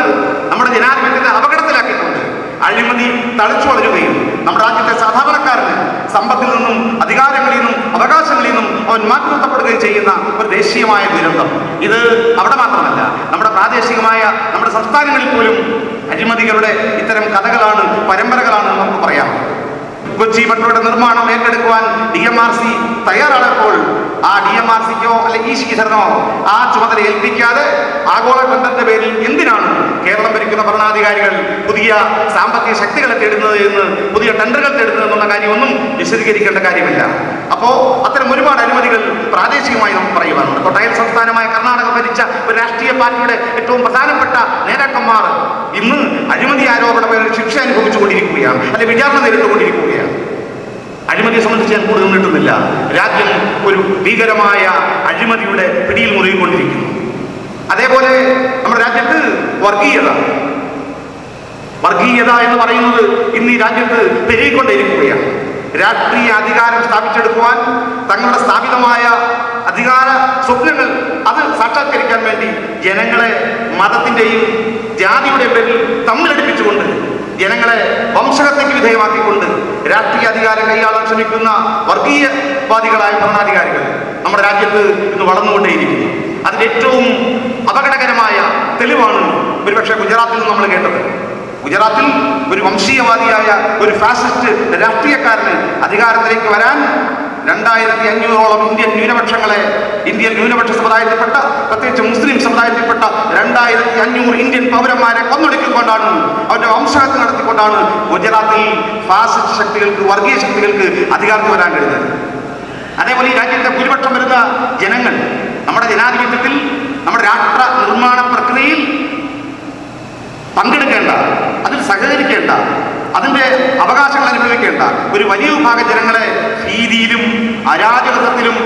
നമ്മുടെ ജനാധിപത്യത്തെ അപകടത്തിലാക്കിയിട്ടുണ്ട്. അഴിമതി തളിച്ചു വളരുകയും നമ്മുടെ രാജ്യത്തെ സാധാരണക്കാരന് സമ്പത്തിൽ നിന്നും അധികാരങ്ങളിൽ നിന്നും അവകാശങ്ങളിൽ നിന്നും അവൻ മാറ്റിനിർത്തപ്പെടുകയും ചെയ്യുന്ന ഒരു ദേശീയമായ ദുരന്തം. ഇത് അവിടെ മാത്രമല്ല, നമ്മുടെ പ്രാദേശികമായ നമ്മുടെ സംസ്ഥാനങ്ങളിൽ പോലും അഴിമതികളുടെ ഇത്തരം കഥകളാണ്, പരമ്പരകളാണ് നമുക്ക് പറയാം. കൊച്ചി മെട്രോയുടെ നിർമ്മാണം ഏറ്റെടുക്കുവാൻ DMRC തയ്യാറായപ്പോൾ ആ DMRCക്കോ അല്ലെങ്കിൽ ഈശ്വരനോ ആ ചുമതല ഏൽപ്പിക്കാതെ ആഗോള ടെൻഡറിന്റെ പേരിൽ എന്തിനാണ് കേരളം ഭരിക്കുന്ന ഭരണാധികാരികൾ പുതിയ സാമ്പത്തിക ശക്തികളെ തേടുന്നത് എന്ന്, പുതിയ ടെൻഡറുകൾ തേടുന്നത് എന്നുള്ള കാര്യമൊന്നും വിശദീകരിക്കേണ്ട കാര്യമില്ല. അപ്പോൾ അത്തരം ഒരുപാട് അഴിമതികൾ പ്രാദേശികമായി നമുക്ക് പറയുവാനുണ്ട്. തൊട്ടയൽ സംസ്ഥാനമായ കർണാടക ഭരിച്ച ഒരു രാഷ്ട്രീയ പാർട്ടിയുടെ ഏറ്റവും പ്രധാനപ്പെട്ട നേതാക്കന്മാർ ഇന്ന് അഴിമതി ആരോപണ ശിക്ഷ അനുഭവിച്ചുകൊണ്ടിരിക്കുകയാണ്, അല്ലെങ്കിൽ വിചാരണ നേരിട്ടുകൊണ്ടിരിക്കുകയാണ്. അഴിമതിയെ സംബന്ധിച്ച് ഞാൻ കൂടുതൽ നീട്ടുന്നില്ല. രാജ്യം ഒരു ഭീകരമായ അഴിമതിയുടെ പിടിയിൽ മുറുകിക്കൊണ്ടിരിക്കുന്നു. അതേപോലെ നമ്മുടെ രാജ്യത്ത് വർഗീയത എന്ന് പറയുന്നത് ഇന്ന് ഈ രാജ്യത്ത് പെരുകിക്കൊണ്ടിരിക്കുകയാണ്. രാഷ്ട്രീയ അധികാരം സ്ഥാപിച്ചെടുക്കുവാൻ തങ്ങളുടെ സ്ഥാപിതമായ അധികാര സ്വപ്നങ്ങൾ അത് സാക്ഷാത്കരിക്കാൻ വേണ്ടി ജനങ്ങളെ മതത്തിന്റെയും ജാതിയുടെയും പേരിൽ തമ്മിലടിപ്പിച്ചുകൊണ്ട്, ജനങ്ങളെ വംശഹത്യയ്ക്ക് വിധേയമാക്കിക്കൊണ്ട് രാഷ്ട്രീയ അധികാരം കൈയാളാൻ ശ്രമിക്കുന്ന വർഗീയവാദികളായ ഭരണാധികാരികൾ നമ്മുടെ രാജ്യത്ത് ഇന്ന് വളർന്നുകൊണ്ടേയിരിക്കുന്നു. അതിന്റെ ഏറ്റവും അപകടകരമായ തെളിവാണ് ഒരുപക്ഷെ ഗുജറാത്തിൽ നിന്ന് നമ്മൾ കേട്ടത്. ഗുജറാത്തിൽ ഒരു വംശീയവാദിയായ ഒരു ഫാസിസ്റ്റ് രാഷ്ട്രീയക്കാരന് അധികാരത്തിലേക്ക് വരാൻ 2500ഓളം ഇന്ത്യൻ ന്യൂനപക്ഷ സമുദായത്തിൽപ്പെട്ട, പ്രത്യേകിച്ച് മുസ്ലിം സമുദായത്തിൽപ്പെട്ട 2500 ഇന്ത്യൻ പൗരന്മാരെ കൊന്നൊടുക്കിക്കൊണ്ടാണ്, അവരുടെ വംശഹത്യ നടത്തിക്കൊണ്ടാണ് ഗുജറാത്തിൽ ഫാസിസ്റ്റ് ശക്തികൾക്ക്, വർഗീയ ശക്തികൾക്ക് അധികാരത്തിൽ വരാൻ കഴിയുന്നത്. അതേപോലെ ഈ രാജ്യത്തെ ഭൂരിപക്ഷം വരുന്ന ജനങ്ങൾ നമ്മുടെ ജനാധിപത്യത്തിൽ, നമ്മുടെ രാഷ്ട്ര നിർമ്മാണ പ്രക്രിയയിൽ പങ്കെടുക്കേണ്ട, അതിൽ സഹകരിക്കേണ്ട, അതിന്റെ അവകാശങ്ങൾ അനുഭവിക്കേണ്ട ഒരു വലിയ വിഭാഗം ജനങ്ങളെ ഭീതിയിലും അരാജകത്വത്തിലും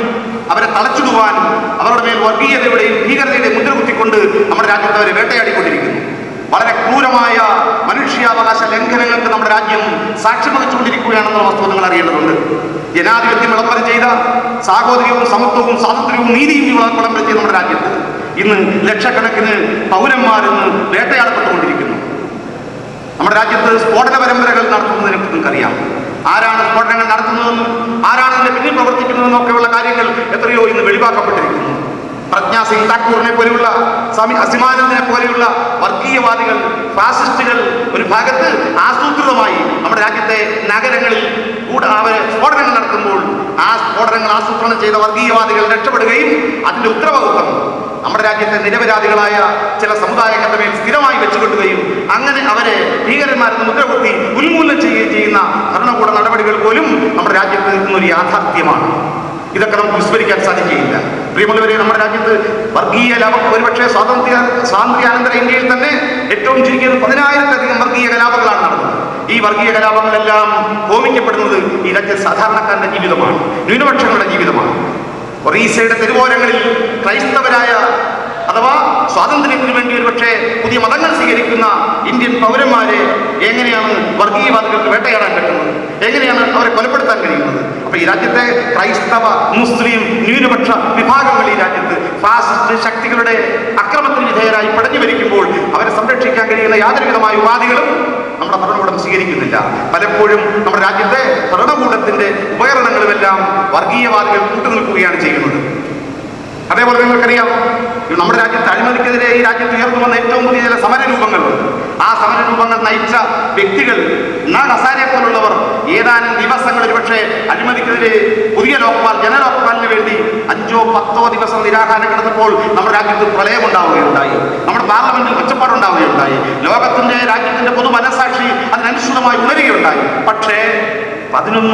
അവരെ തളച്ചിടുവാൻ, അവരുടെ മേൽ വർഗീയതയുടെയും ഭീകരതയുടെയും മുദ്ര കുത്തിക്കൊണ്ട് നമ്മുടെ രാജ്യത്ത് അവരെ വേട്ടയാടിക്കൊണ്ടിരിക്കുന്നു. വളരെ ക്രൂരമായ മനുഷ്യാവകാശ ലംഘനങ്ങൾക്ക് നമ്മുടെ രാജ്യം സാക്ഷ്യം വഹിച്ചുകൊണ്ടിരിക്കുകയാണെന്നുള്ള വസ്തുത നിങ്ങൾ അറിയേണ്ടതുണ്ട്. ജനാധിപത്യം വിളംബരം ചെയ്ത സാഹോദര്യവും സമത്വവും സ്വാതന്ത്ര്യവും നീതിയും വിളംബരം ചെയ്ത നമ്മുടെ രാജ്യത്ത് ഇന്ന് ലക്ഷക്കണക്കിന് പൗരന്മാരിന്ന് വേട്ടയാടപ്പെട്ടുകൊണ്ടിരിക്കുന്നു. നമ്മുടെ രാജ്യത്ത് സ്ഫോടന പരമ്പരകൾ നടത്തുന്നതിനെ കുറിച്ച് നിങ്ങൾക്കറിയാം. ആരാണ് സ്ഫോടനങ്ങൾ നടത്തുന്നതെന്നും ആരാണ് അതിന്റെ പിന്നിൽ പ്രവർത്തിക്കുന്നതെന്നൊക്കെയുള്ള കാര്യങ്ങൾ എത്രയോ ഇന്ന് വെളിവാക്കപ്പെട്ടിരിക്കുന്നു. പ്രജ്ഞാ സിംഗ് താക്കൂറിനെ പോലെയുള്ള, സ്വാമി അസിമാനന്ദനെ പോലെയുള്ള വർഗീയവാദികൾ, ഫാസിസ്റ്റുകൾ ഒരു ഭാഗത്ത് ആസൂത്രിതമായി നമ്മുടെ രാജ്യത്തെ നഗരങ്ങളിൽ അവര് സ്ഫോടനങ്ങൾ നടത്തുമ്പോൾ ആ സ്ഫോടനങ്ങൾ ആസൂത്രണം ചെയ്ത വർഗീയവാദികൾ രക്ഷപ്പെടുകയും അതിന്റെ ഉത്തരവാദിത്വം നമ്മുടെ രാജ്യത്തെ നിരപരാധികളായ ചില സമുദായങ്ങളുടെ മേൽ സ്ഥിരമായി വെച്ചുകൊണ്ടുകയും അങ്ങനെ അവരെ ഭീകരന്മാരെന്ന് മുദ്രകുത്തി ഉന്മൂലനം ചെയ്യുകയും ചെയ്യുന്ന ഭരണകൂട നടപടികൾ പോലും നമ്മുടെ രാജ്യത്ത് നിന്നൊരു യാഥാർത്ഥ്യമാണ്. ഇതൊക്കെ നമുക്ക് വിസ്മരിക്കാൻ സാധിക്കുകയില്ല. പ്രിയമുള്ളവരെ, നമ്മുടെ രാജ്യത്ത് വർഗീയ ലാഭം ഒരുപക്ഷെ സ്വാതന്ത്ര്യാനന്തര ഇന്ത്യയിൽ തന്നെ ഏറ്റവും ചുരുങ്ങിയത് 10,000-ലധികം വർഗീയ കലാപങ്ങളാണ് നടന്നത്. ഈ വർഗീയ കലാപങ്ങളെല്ലാം ഹോമിക്കപ്പെടുന്നത് ഈ രാജ്യത്തെ സാധാരണക്കാരന്റെ ജീവിതമാണ്, ന്യൂനപക്ഷങ്ങളുടെ ജീവിതമാണ്. ഒറീസയുടെ തെരുവോരങ്ങളിൽ ക്രൈസ്തവരായ അഥവാ സ്വാതന്ത്ര്യത്തിന് വേണ്ടി ഒരുപക്ഷെ പുതിയ മതങ്ങൾ സ്വീകരിക്കുന്ന ഇന്ത്യൻ പൗരന്മാരെ എങ്ങനെയാണ് വർഗീയവാദികൾക്ക് വേട്ടയാടാൻ പറ്റുന്നത്, എങ്ങനെയാണ് അവരെ കൊലപ്പെടുത്താൻ കഴിയുന്നത്? അപ്പൊ ഈ രാജ്യത്തെ ക്രൈസ്തവ, മുസ്ലിം, ന്യൂനപക്ഷ വിഭാഗങ്ങൾ ഈ രാജ്യത്ത് ഫാസിസ്റ്റ് ശക്തികളുടെ അക്രമത്തിന് വിധേയരായി പടഞ്ഞു ഭരിക്കുമ്പോൾ അവരെ സംരക്ഷിക്കാൻ കഴിയുന്ന യാതൊരുവിധമായ ഉപാധികളും നമ്മുടെ ഭരണകൂടം സ്വീകരിക്കുന്നില്ല. പലപ്പോഴും നമ്മുടെ രാജ്യത്തെ ഭരണകൂടത്തിന്റെ ഉപകരണങ്ങളുമെല്ലാം വർഗീയവാദികൾ കൂട്ടുനിൽക്കുകയാണ് ചെയ്യുന്നത്. അതേപോലെ നിങ്ങൾക്കറിയാം, നമ്മുടെ രാജ്യത്ത് അഴിമതിക്കെതിരെ ഈ രാജ്യത്ത് ഉയർന്നു വന്ന ഏറ്റവും പുതിയ ചില സമരരൂപങ്ങളുണ്ട്. ആ സമരരൂപങ്ങൾ നയിച്ച വ്യക്തികൾ, ഹസാരെ പോലുള്ളവർ ഏതാനും ദിവസങ്ങളിൽ പക്ഷേ അഴിമതിക്കെതിരെ പുതിയ ലോക്പാൽ ജനലോക്പാലിന് വേണ്ടി 5 or 10 ദിവസം നിരാഹാരം കിടന്നപ്പോൾ നമ്മുടെ രാജ്യത്ത് പ്രളയം ഉണ്ടാവുകയുണ്ടായി. നമ്മുടെ പാർലമെന്റിൽ ഒച്ചപ്പാടുണ്ടാവുകയുണ്ടായി. ലോകത്തിന്റെ രാജ്യത്തിന്റെ പൊതു മനസാക്ഷി അതിനനുസൃതമായി ഉണരുകയുണ്ടായി. പക്ഷേ 11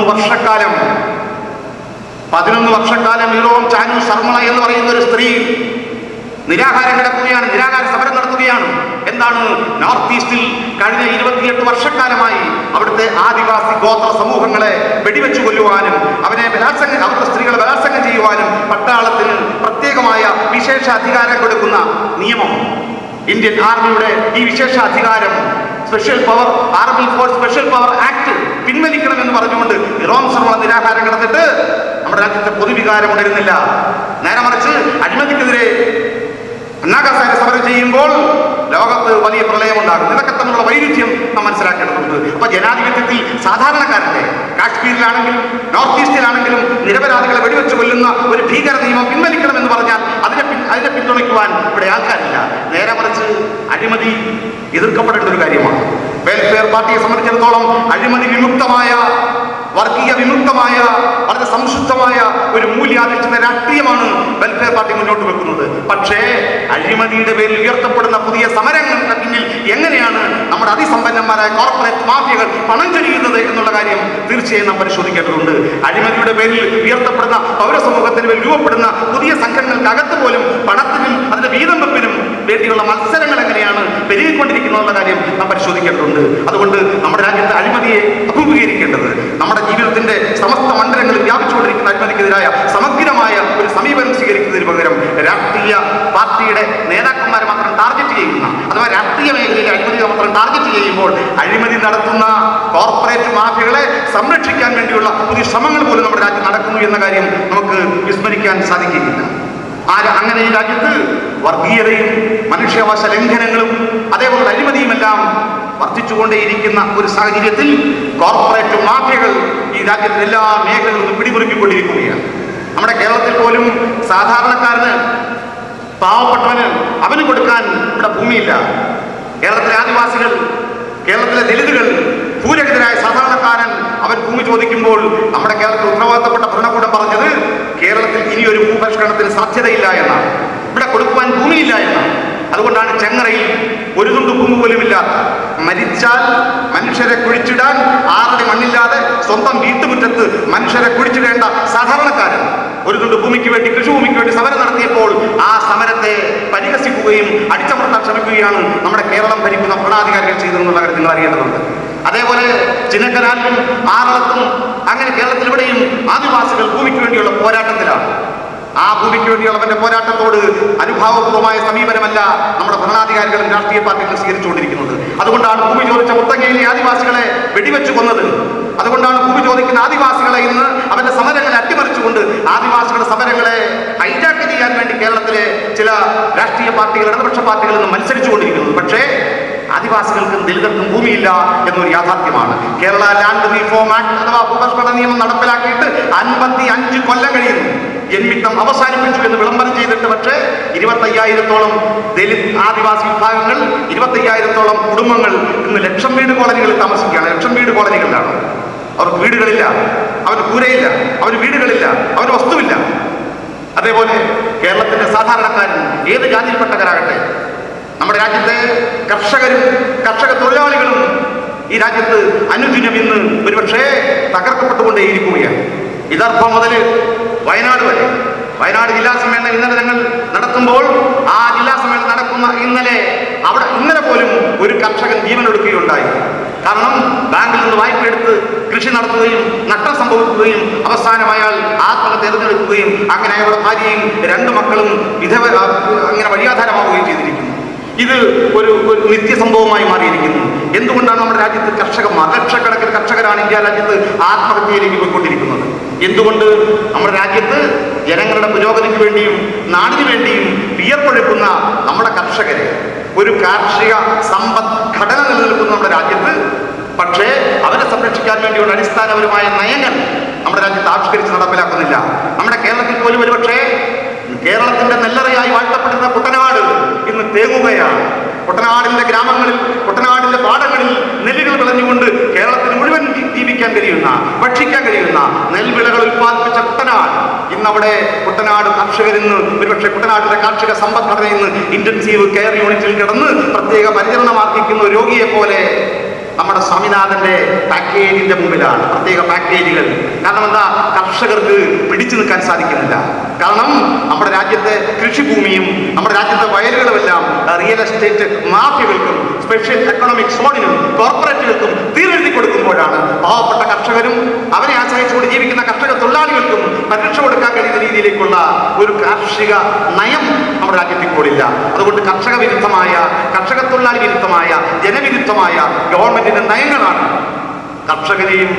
വർഷക്കാലം ഈറോം ചാനു ശർമ്മള എന്ന് പറയുന്ന ഒരു സ്ത്രീ നിരാഹാരം കിടക്കുകയാണ്, നിരാഹാര സമരം നടത്തുകയാണ്. എന്താണ്? നോർത്ത് ഈസ്റ്റിൽ കഴിഞ്ഞ 28 വർഷക്കാലമായി അവിടുത്തെ ആദിവാസി ഗോത്ര സമൂഹങ്ങളെ വെടിവെച്ചു കൊല്ലുവാനും അവരുടെ സ്ത്രീകളെ ബലാത്സംഗം ചെയ്യുവാനും പട്ടാളത്തിന് പ്രത്യേകമായ വിശേഷ അധികാരം കൊടുക്കുന്ന നിയമം, ഇന്ത്യൻ ആർമിയുടെ ഈ വിശേഷ അധികാരം special power army force special power act പിൻവലിക്കണമെന്ന് പറഞ്ഞുകൊണ്ട് ഇറോം ശർമ്മ നിരാഹാരം കിടന്നിട്ട് നമ്മുടെ രാജ്യത്തെ പൊതുവികാരം ഉണരുന്നില്ല. നേരെ മറിച്ച് അഴിമതിക്കെതിരെ അന്നാഗാസാരി സമരം ചെയ്യുമ്പോൾ ലോകത്ത് വലിയ പ്രളയം ഉണ്ടാകും. ഇതൊക്കെ തമ്മിലുള്ള വൈരുദ്ധ്യം നാം മനസ്സിലാക്കേണ്ടതുണ്ട്. അപ്പൊ ജനാധിപത്യത്തിൽ സാധാരണക്കാരന്റെ കാശ്മീരിലാണെങ്കിലും നോർത്ത് ഈസ്റ്റിലാണെങ്കിലും നിരപരാധികളെ വെടിവെച്ച് കൊല്ലുന്ന ഒരു ഭീകര നിയമം പിൻവലിക്കണമെന്ന് പറഞ്ഞാൽ അതിനെ പിന്തുണയ്ക്കുവാൻ ഇവിടെ ആൾക്കാരില്ല. നേരെ മറിച്ച് അഴിമതി എതിർക്കപ്പെടേണ്ട ഒരു കാര്യമാണ്. വെൽഫെയർ പാർട്ടിയെ സംബന്ധിച്ചിടത്തോളം അഴിമതി വിമുക്തമായ, വർഗീയ വിമുക്തമായ, വളരെ സംശുദ്ധമായ ഒരു മൂല്യാധിഷ്ഠിത രാഷ്ട്രീയമാണ് വെൽഫെയർ പാർട്ടി മുന്നോട്ട് വെക്കുന്നത്. പക്ഷേ അഴിമതിയുടെ പേരിൽ ഉയർത്തപ്പെടുന്ന പുതിയ സമരങ്ങൾക്ക് പിന്നിൽ എങ്ങനെയാണ് നമ്മുടെ അതിസമ്പന്നന്മാരായ കോർപ്പറേറ്റ് മാഫിയകൾ പണം ചൊരിയുന്നത് എന്നുള്ള കാര്യം തീർച്ചയായും നാം പരിശോധിക്കേണ്ടതുണ്ട്. അഴിമതിയുടെ പേരിൽ ഉയർത്തപ്പെടുന്ന പൗരസമൂഹത്തിന് മേൽ രൂപപ്പെടുന്ന പുതിയ സംഘങ്ങൾക്കകത്ത് പോലും പണത്തിനും അതിന്റെ വീതം വെപ്പിനും വേണ്ടിയുള്ള മത്സരങ്ങൾ എങ്ങനെയാണ് പെരുകിക്കൊണ്ടിരിക്കുന്നതെന്നുള്ള കാര്യം നാം പരിശോധിക്കേണ്ടതുണ്ട്. അതുകൊണ്ട് നമ്മുടെ രാജ്യത്തെ അഴിമതിയെ അഭിമുഖീകരിക്കേണ്ടത്, നമ്മുടെ ജീവിതത്തിന്റെ സമസ്ത മണ്ഡലങ്ങളിൽ വ്യാപിച്ചുകൊണ്ടിരിക്കുന്ന അഴിമതിക്കെതിരായ സമഗ്രമായ ഒരു സമീപനം സ്വീകരിക്കുന്നതിന് പകരം രാഷ്ട്രീയ പാർട്ടിയുടെ നേതാക്കന്മാരെ മാത്രം ടാർഗറ്റ് ചെയ്യുന്ന, അഥവാ രാഷ്ട്രീയ മേഖലയിലെ അഴിമതി മാത്രം ടാർഗറ്റ് ചെയ്യുമ്പോൾ അഴിമതി നടത്തുന്ന കോർപ്പറേറ്റ് മാഫിയകളെ സംരക്ഷിക്കാൻ വേണ്ടിയുള്ള പുതിയ ശ്രമങ്ങൾ പോലും നമ്മുടെ രാജ്യം നടക്കുന്നു എന്ന കാര്യം നമുക്ക് വിസ്മരിക്കാൻ സാധിക്കുകയില്ല. അങ്ങനെ ഈ രാജ്യത്ത് വർഗീയതയും മനുഷ്യാവകാശ ലംഘനങ്ങളും അതേപോലെ അഴിമതിയുമെല്ലാം വർദ്ധിച്ചുകൊണ്ടേയിരിക്കുന്ന ഒരു സാഹചര്യത്തിൽ കോർപ്പറേറ്റ് മാഫിയകൾ ഈ രാജ്യത്തിന്റെ എല്ലാ മേഖലകളിലും പിടിമുറുക്കിക്കൊണ്ടിരിക്കുകയാണ്. നമ്മുടെ കേരളത്തിൽ പോലും സാധാരണക്കാരന്, പാവപ്പെട്ടവന് അവന് കൊടുക്കാൻ ഇവിടെ ഭൂമിയില്ല. കേരളത്തിലെ ആദിവാസികൾ, കേരളത്തിലെ ദലിതുകൾ, ഭൂരഹിതരായ സാധാരണക്കാരൻ അവൻ ഭൂമി ചോദിക്കുമ്പോൾ നമ്മുടെ കേരളത്തിൽ ഉത്തരവാദിത്തപ്പെട്ട ഭരണകൂടം പറഞ്ഞത് കേരളത്തിൽ ഇനിയൊരു ഭൂപരിഷ്കരണത്തിന് സാധ്യതയില്ല എന്നാണ്. ഇവിടെ കൊടുക്കുവാൻ ഭൂമിയില്ല എന്നാണ്. അതുകൊണ്ടാണ് ചെങ്ങറയിൽ ഒരു തുണ്ട് ഭൂമി പോലും ഇല്ലാത്ത, മരിച്ചാൽ മനുഷ്യരെ കുഴിച്ചിടാൻ 6 അടി മണ്ണില്ലാതെ സ്വന്തം വീട്ടുമുറ്റത്ത് മനുഷ്യരെ കുഴിച്ചിടേണ്ട സാധാരണക്കാരൻ ഒരു തുണ്ട് ഭൂമിക്ക് വേണ്ടി, കൃഷിഭൂമിക്ക് വേണ്ടി സമരം നടത്തിയപ്പോൾ ആ സമരത്തെ പരിഹസിക്കുകയും അടിച്ചമർത്താൻ ശ്രമിക്കുകയാണ് നമ്മുടെ കേരളം ഭരിക്കുന്ന ഭരണാധികാരികൾ ചെയ്തതെന്നുള്ള കാര്യം നിങ്ങൾ അറിയേണ്ടതുണ്ട്. അതേപോലെ ചിന്നക്കനാലിലും ആറളത്തും അങ്ങനെ കേരളത്തിൽ ഇവിടെയും ആദിവാസികൾ ഭൂമിക്ക് വേണ്ടിയുള്ള പോരാട്ടത്തിലാണ്. ആ ഭൂമിക്ക് വേണ്ടിയുള്ളവന്റെ പോരാട്ടത്തോട് അനുഭാവപൂർവമായ സമീപനമല്ല നമ്മുടെ ഭരണാധികാരികളും രാഷ്ട്രീയ പാർട്ടികളും സ്വീകരിച്ചുകൊണ്ടിരിക്കുന്നത്. അതുകൊണ്ടാണ് ഭൂമി ചോദിച്ച മുത്തങ്ങയിലെ ആദിവാസികളെ വെടിവെച്ചു കൊന്നത്. അതുകൊണ്ടാണ് ഭൂമി ചോദിക്കുന്ന ആദിവാസികളെ ഇന്ന് അവന്റെ സമരങ്ങളെ അട്ടിമറിച്ചുകൊണ്ട് ആദിവാസികളുടെ സമരങ്ങളെ ഹൈജാക്ക് ചെയ്യാൻ വേണ്ടി കേരളത്തിലെ ചില രാഷ്ട്രീയ പാർട്ടികൾ, ഇടതുപക്ഷ പാർട്ടികൾ ഇന്ന് മത്സരിച്ചുകൊണ്ടിരിക്കുന്നത്. പക്ഷേ ആദിവാസികൾക്കും ദലിതർക്കും ഭൂമിയില്ല എന്നൊരു യാഥാർത്ഥ്യമാണ്. കേരള ലാൻഡ് റീഫോം ആക്ട് അഥവാ ഭൂപരിഷ്കരണ നിയമം നടപ്പിലാക്കിയിട്ട് 55 കൊല്ലം കഴിയുന്നു. ജന്മിത്തം അവസാനിപ്പിച്ചു എന്ന് വിളംബരം ചെയ്തിട്ട് പക്ഷേ 25,000-ഓളം ദലിത് ആദിവാസി വിഭാഗങ്ങൾ, 25,000-ഓളം കുടുംബങ്ങൾ ഇന്ന് ലക്ഷം വീട് കോളനികളിൽ താമസിക്കുകയാണ്. ലക്ഷം വീട് കോളനികളിലാണ്. അവർക്ക് വീടുകളില്ല, അവന് കൂരയില്ല, അവന് വീടുകളില്ല, അവന് വസ്തുവില്ല. അതേപോലെ കേരളത്തിന്റെ സാധാരണക്കാരൻ ഏത് ജാതിയിൽപ്പെട്ടവരാകട്ടെ, നമ്മുടെ രാജ്യത്തെ കർഷകരും കർഷക തൊഴിലാളികളും ഈ രാജ്യത്ത് അനുദിനം ഇന്ന് ഒരുപക്ഷേ തകർക്കപ്പെട്ടുകൊണ്ടേയിരിക്കുകയാണ്. വിദർഭം മുതൽ വയനാട് വരെ, വയനാട് ജില്ലാ സമ്മേളനം ഇന്നലെ ഞങ്ങൾ നടത്തുമ്പോൾ ആ ജില്ലാ സമ്മേളനം നടക്കുന്ന ഇന്നലെ പോലും ഒരു കർഷകൻ ജീവനൊടുക്കുകയുണ്ടായി. കാരണം ബാങ്കിൽ നിന്ന് വായ്പയെടുത്ത് കൃഷി നടത്തുകയും നഷ്ടം സംഭവിക്കുകയും അവസാനം അയാൾ ആത്മഹത്യ തിരഞ്ഞെടുക്കുകയും അങ്ങനെ അയാളുടെ ഭാര്യയും 2 മക്കളും അങ്ങനെ വഴിയാധാരമാവുകയും ചെയ്തിരിക്കുന്നു. ഇത് ഒരു നിത്യസംഭവമായി മാറിയിരിക്കുന്നു. എന്തുകൊണ്ടാണ് നമ്മുടെ രാജ്യത്ത് കർഷകന്മാർ, ലക്ഷക്കണക്കിന് കർഷകരാണ് ഇന്ത്യ രാജ്യത്ത് ആത്മഹത്യയിലേക്ക് പോയിക്കൊണ്ടിരിക്കുന്നത്? എന്തുകൊണ്ട് നമ്മുടെ രാജ്യത്ത് ജനങ്ങളുടെ പുരോഗതിക്ക് വേണ്ടിയും നാടിനു വേണ്ടിയും വിയർപ്പൊഴുക്കുന്ന നമ്മുടെ കർഷകരെ, ഒരു കാർഷിക സമ്പദ് ഘടന നിലനിൽക്കുന്ന നമ്മുടെ രാജ്യത്ത്, പക്ഷേ അവരെ സംരക്ഷിക്കാൻ വേണ്ടിയുള്ള അടിസ്ഥാനപരമായ നയങ്ങൾ നമ്മുടെ രാജ്യത്ത് ആവിഷ്കരിച്ച് നടപ്പിലാക്കുന്നില്ല. നമ്മുടെ കേരളത്തിൽ പോലും ഒരുപക്ഷേ കേരളത്തിന്റെ നെല്ലറയായി വാഴ്ത്തപ്പെടുന്ന കുട്ടനാട് ഇന്ന് തേങ്ങുകയാണ്. കുട്ടനാടിന്റെ ഗ്രാമങ്ങളിൽ, കുട്ടനാടിന്റെ പാടങ്ങളിൽ നെല്ലുകൾ വിളഞ്ഞുകൊണ്ട് കേരളത്തിന് മുഴുവൻ ജീവിക്കുന്ന ജീവിക്കാൻ കഴിയുന്ന, ഭക്ഷിക്കാൻ കഴിയുന്ന നെൽവിളകൾ ഉൽപ്പാദിപ്പിച്ച കുട്ടനാട്, ഇന്നവിടെ കുട്ടനാട് കർഷകരിൽ നിന്ന് ഒരുപക്ഷെ കുട്ടനാട്ടിലെ കാർഷിക സമ്പദ്ഘടനയിൽ നിന്ന് ഇന്റൻസീവ് കെയർ യൂണിറ്റിൽ കിടന്ന് പ്രത്യേക പരിചരണം അർഹിക്കുന്ന രോഗിയെ പോലെ നമ്മുടെ സ്വാമിനാഥന്റെ പാക്കേജിന്റെ മുമ്പിലാണ്. പ്രത്യേക പാക്കേജുകൾ. കാരണം എന്താ? കർഷകർക്ക് പിടിച്ചു നിൽക്കാൻ സാധിക്കുന്നില്ല. കാരണം നമ്മുടെ രാജ്യത്തെ കൃഷിഭൂമിയും നമ്മുടെ രാജ്യത്തെ വയലുകളുമെല്ലാം റിയൽ എസ്റ്റേറ്റ് മാഫിയകൾക്കും സ്പെഷ്യൽ എക്കണോമിക് സോണിനും കോർപ്പറേറ്റുകൾക്കും തീരെഴുതി കൊടുക്കുമ്പോഴാണ് പാവപ്പെട്ട കർഷകരും അവരെ ആശ്രയിച്ചുകൊണ്ട് ജീവിക്കുന്ന കർഷക തൊഴിലാളികൾക്കും പരിരക്ഷ കൊടുക്കാൻ കഴിയുന്ന രീതിയിലേക്കുള്ള ഒരു കാർഷിക നയം നമ്മുടെ രാജ്യത്ത് ഇപ്പോഴില്ല. അതുകൊണ്ട് കർഷക വിരുദ്ധമായ, കർഷക തൊഴിലാളി വിരുദ്ധമായ, ജനവിരുദ്ധമായ ഗവൺമെന്റിന്റെ നയങ്ങളാണ് കർഷകരെയും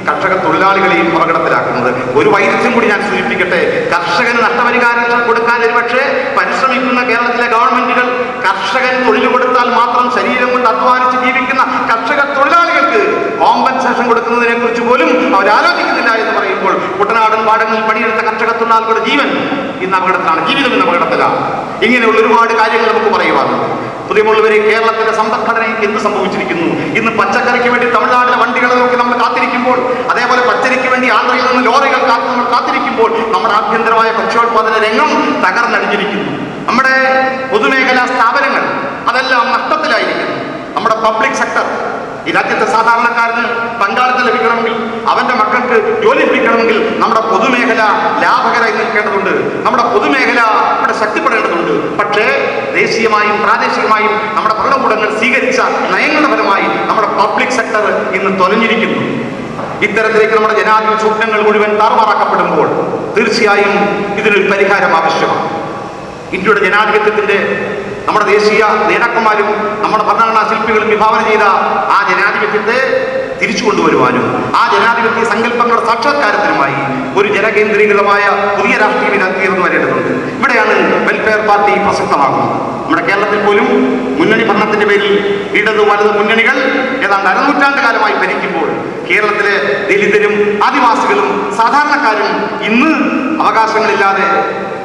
കർഷക തൊഴിലാളികളെയും അപകടത്തിലാക്കുന്നത്. ഒരു വൈരുദ്ധ്യം കൂടി ഞാൻ സൂചിപ്പിക്കട്ടെ. കർഷകന് നഷ്ടപരിഹാരം കൊടുക്കാൻ ഒരുപക്ഷെ പരിശ്രമിക്കുന്ന കേരളത്തിലെ ഗവൺമെന്റുകൾ കർഷകൻ തൊഴിൽ കൊടുത്താൽ മാത്രം ശരീരം കൊണ്ട് അധ്വാനിച്ച് ജീവിക്കുന്ന കർഷക തൊഴിലാളികൾക്ക് കോമ്പൻസേഷൻ കൊടുക്കുന്നതിനെ കുറിച്ച് പോലും അവരാലോചിക്കുന്നില്ല എന്ന് പറയുമ്പോൾ കുട്ടനാടൻ പാടങ്ങളിൽ പണിയെടുത്ത കർഷക തൊഴിലാളികളുടെ ജീവൻ ഇന്ന് അപകടത്തിലാണ്, ജീവിതം ഇന്ന് അപകടത്തിലാണ്. ഇങ്ങനെയുള്ള ഒരുപാട് കാര്യങ്ങൾ നമുക്ക് പറയുവാനുണ്ട്. പുതിയമുള്ളവരെ, കേരളത്തിന്റെ സമ്പദ്ഘടനയ്ക്ക് എന്ത് സംഭവിച്ചിരിക്കുന്നു? ഇന്ന് പച്ചക്കറിക്ക് വേണ്ടി തമിഴ്നാട്ടിലെ വണ്ടികളെ നോക്കി നമ്മൾ കാത്തിരിക്കുമ്പോൾ, അതേപോലെ പച്ചരിക്ക് വേണ്ടി ആന്ധ്രയിൽ നിന്ന് ലോറികൾ നമ്മൾ കാത്തിരിക്കുമ്പോൾ നമ്മുടെ ആഭ്യന്തരമായ ഭക്ഷ്യോത്പാദന രംഗം തകർന്നടിഞ്ഞിരിക്കുന്നു. നമ്മുടെ പൊതുമേഖലാ സ്ഥാപനങ്ങൾ അതെല്ലാം നഷ്ടത്തിലായിരിക്കുന്നു. നമ്മുടെ പബ്ലിക് സെക്ടർ, ഈ രാജ്യത്തെ സാധാരണക്കാരന് പങ്കാളിത്തം ലഭിക്കണമെങ്കിൽ, അവന്റെ മക്കൾക്ക് ജോലി ലഭിക്കണമെങ്കിൽ നമ്മുടെ പൊതുമേഖല ലാഭകരമായി നിൽക്കേണ്ടതുണ്ട്. നമ്മുടെ പൊതുമേഖല ഇവിടെ ശക്തിപ്പെടേണ്ടതുണ്ട്. പക്ഷേ ദേശീയമായും പ്രാദേശികമായും നമ്മുടെ ഭരണകൂടങ്ങൾ സ്വീകരിച്ച നയങ്ങളുടെ ഫലമായി നമ്മുടെ പബ്ലിക് സെക്ടർ ഇന്ന് തൊലഞ്ഞിരിക്കുന്നു. ഇത്തരത്തിലേക്ക് നമ്മുടെ ജനാധിപത്യ സ്വപ്നങ്ങൾ മുഴുവൻ താറുമാറാക്കപ്പെടുമ്പോൾ തീർച്ചയായും ഇതിനൊരു പരിഹാരം ആവശ്യമാണ്. ഇന്ത്യയുടെ ജനാധിപത്യത്തിന്റെ നമ്മുടെ ദേശീയ നേതാക്കന്മാരും നമ്മുടെ ഭരണഘടനാ ശില്പികളും വിഭാവന ചെയ്ത ആ ജനാധിപത്യത്തെ തിരിച്ചു കൊണ്ടുവരുവാനും ആ ജനാധിപത്യ സങ്കല്പങ്ങളുടെ സാക്ഷാത്കാരത്തിനുമായി ഒരു ജനകേന്ദ്രീകൃതമായ പുതിയ രാഷ്ട്രീയം തീർന്നു വരേണ്ടതുണ്ട്. ഇവിടെയാണ് വെൽഫെയർ പാർട്ടി പ്രസക്തമാകുന്നത്. നമ്മുടെ കേരളത്തിൽ പോലും മുന്നണി ഭരണത്തിന്റെ പേരിൽ ഇടതു വലത് മുന്നണികൾ ഏതാണ്ട് അരനൂറ്റാണ്ട് കാലമായി ഭരിക്കുമ്പോൾ കേരളത്തിലെ ദലിതരും ആദിവാസികളും സാധാരണക്കാരും ഇന്ന് അവകാശങ്ങളില്ലാതെ,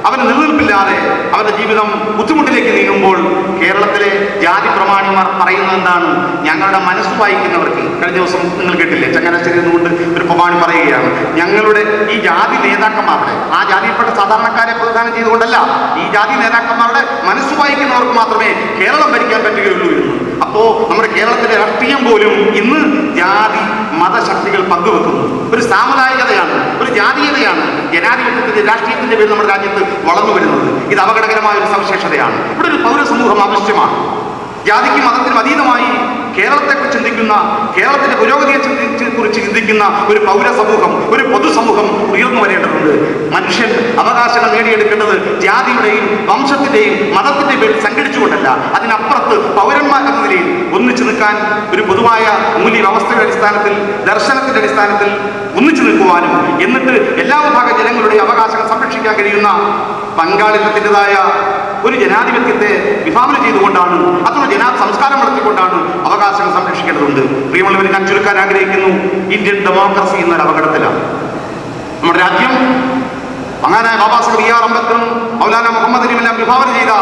അവന് നിലനിൽപ്പില്ലാതെ അവരുടെ ജീവിതം ബുദ്ധിമുട്ടിലേക്ക് നീങ്ങുമ്പോൾ കേരളത്തിലെ ജാതി പ്രമാണിമാർ പറയുന്നത് എന്താണ്? ഞങ്ങളുടെ മനസ്സ് വായിക്കുന്നവർക്ക്, കഴിഞ്ഞ ദിവസം നിങ്ങൾ കേട്ടില്ലേ, ചങ്ങനാശ്ശേരി നിന്നുകൊണ്ട് ഒരു പ്രമാണി പറയുകയാണ്, ഞങ്ങളുടെ ഈ ജാതി നേതാക്കന്മാരുടെ, ആ ജാതിയിൽപ്പെട്ട സാധാരണക്കാരെ പ്രതിദാനം ചെയ്തുകൊണ്ടല്ല, ഈ ജാതി നേതാക്കന്മാരുടെ മനസ്സ് വായിക്കുന്നവർക്ക് മാത്രമേ കേരളം ഭരിക്കാൻ പറ്റുകയുള്ളൂ എന്ന്. അപ്പോ നമ്മുടെ കേരളത്തിലെ രാഷ്ട്രീയം പോലും ഇന്ന് ജാതി മതശക്തികൾ പങ്കുവെക്കുന്നു. ഒരു സാമുദായികതയാണ്, ഒരു ജാതീയതയാണ് ജനാധിപത്യത്തിന്റെ രാഷ്ട്രീയത്തിന്റെ പേരിൽ നമ്മുടെ രാജ്യത്ത് വളർന്നു വരുന്നത്. ഇത് അപകടകരമായ ഒരു സവിശേഷതയാണ്. ഇവിടെ ഒരു പൗരസമൂഹം ആവശ്യമാണ്. ജാതിക്കും മതത്തിനും അതീതമായി കേരളത്തെക്കുറിച്ച് ചിന്തിക്കുന്ന, കേരളത്തിന്റെ പുരോഗതിയെ കുറിച്ച് ചിന്തിക്കുന്ന ഒരു പൗരസമൂഹം, ഒരു പൊതുസമൂഹം ഉയർന്നു വരേണ്ടതുണ്ട്. മനുഷ്യൻ അവകാശങ്ങൾ നേടിയെടുക്കേണ്ടത് ജാതിയുടെയും വംശത്തിന്റെയും മതത്തിന്റെയും പേരിൽ സംഘടിച്ചുകൊണ്ടല്ല, അതിനപ്പുറത്ത് പൗരന്മാരെന്ന നിലയിൽ ഒന്നിച്ചു നിൽക്കാൻ ഒരു പൊതുവായ മൂല്യവ്യവസ്ഥയുടെ അടിസ്ഥാനത്തിൽ, ദർശനത്തിന്റെ അടിസ്ഥാനത്തിൽ ഒന്നിച്ചു നിൽക്കുവാനും, എന്നിട്ട് എല്ലാ വിഭാഗം ജനങ്ങളുടെ അവകാശങ്ങൾ സംരക്ഷിക്കാൻ കഴിയുന്ന പങ്കാളിത്തത്തിൻ്റെതായ ഒരു ജനാധിപത്യത്തെ വിഭാവന ചെയ്തുകൊണ്ടാണ്, അത്ര സംസ്കാരം വളർത്തിക്കൊണ്ടാണ് അവകാശങ്ങൾ സംരക്ഷിക്കേണ്ടതുണ്ട്. പ്രിയമുള്ളവരെ, ഞാൻ ചുരുക്കാൻ ആഗ്രഹിക്കുന്നു, ഇന്ത്യൻ ഡെമോക്രസി എന്നൊരു അപകടത്തിലാണ്. നമ്മുടെ രാജ്യം മഹാനായ ബാബാ സാഹിബ് ബി ആർ അംബേദ്കറും മൗലാന മുഹമ്മദ് അലിയുമെല്ലാം വിഭാവന ചെയ്ത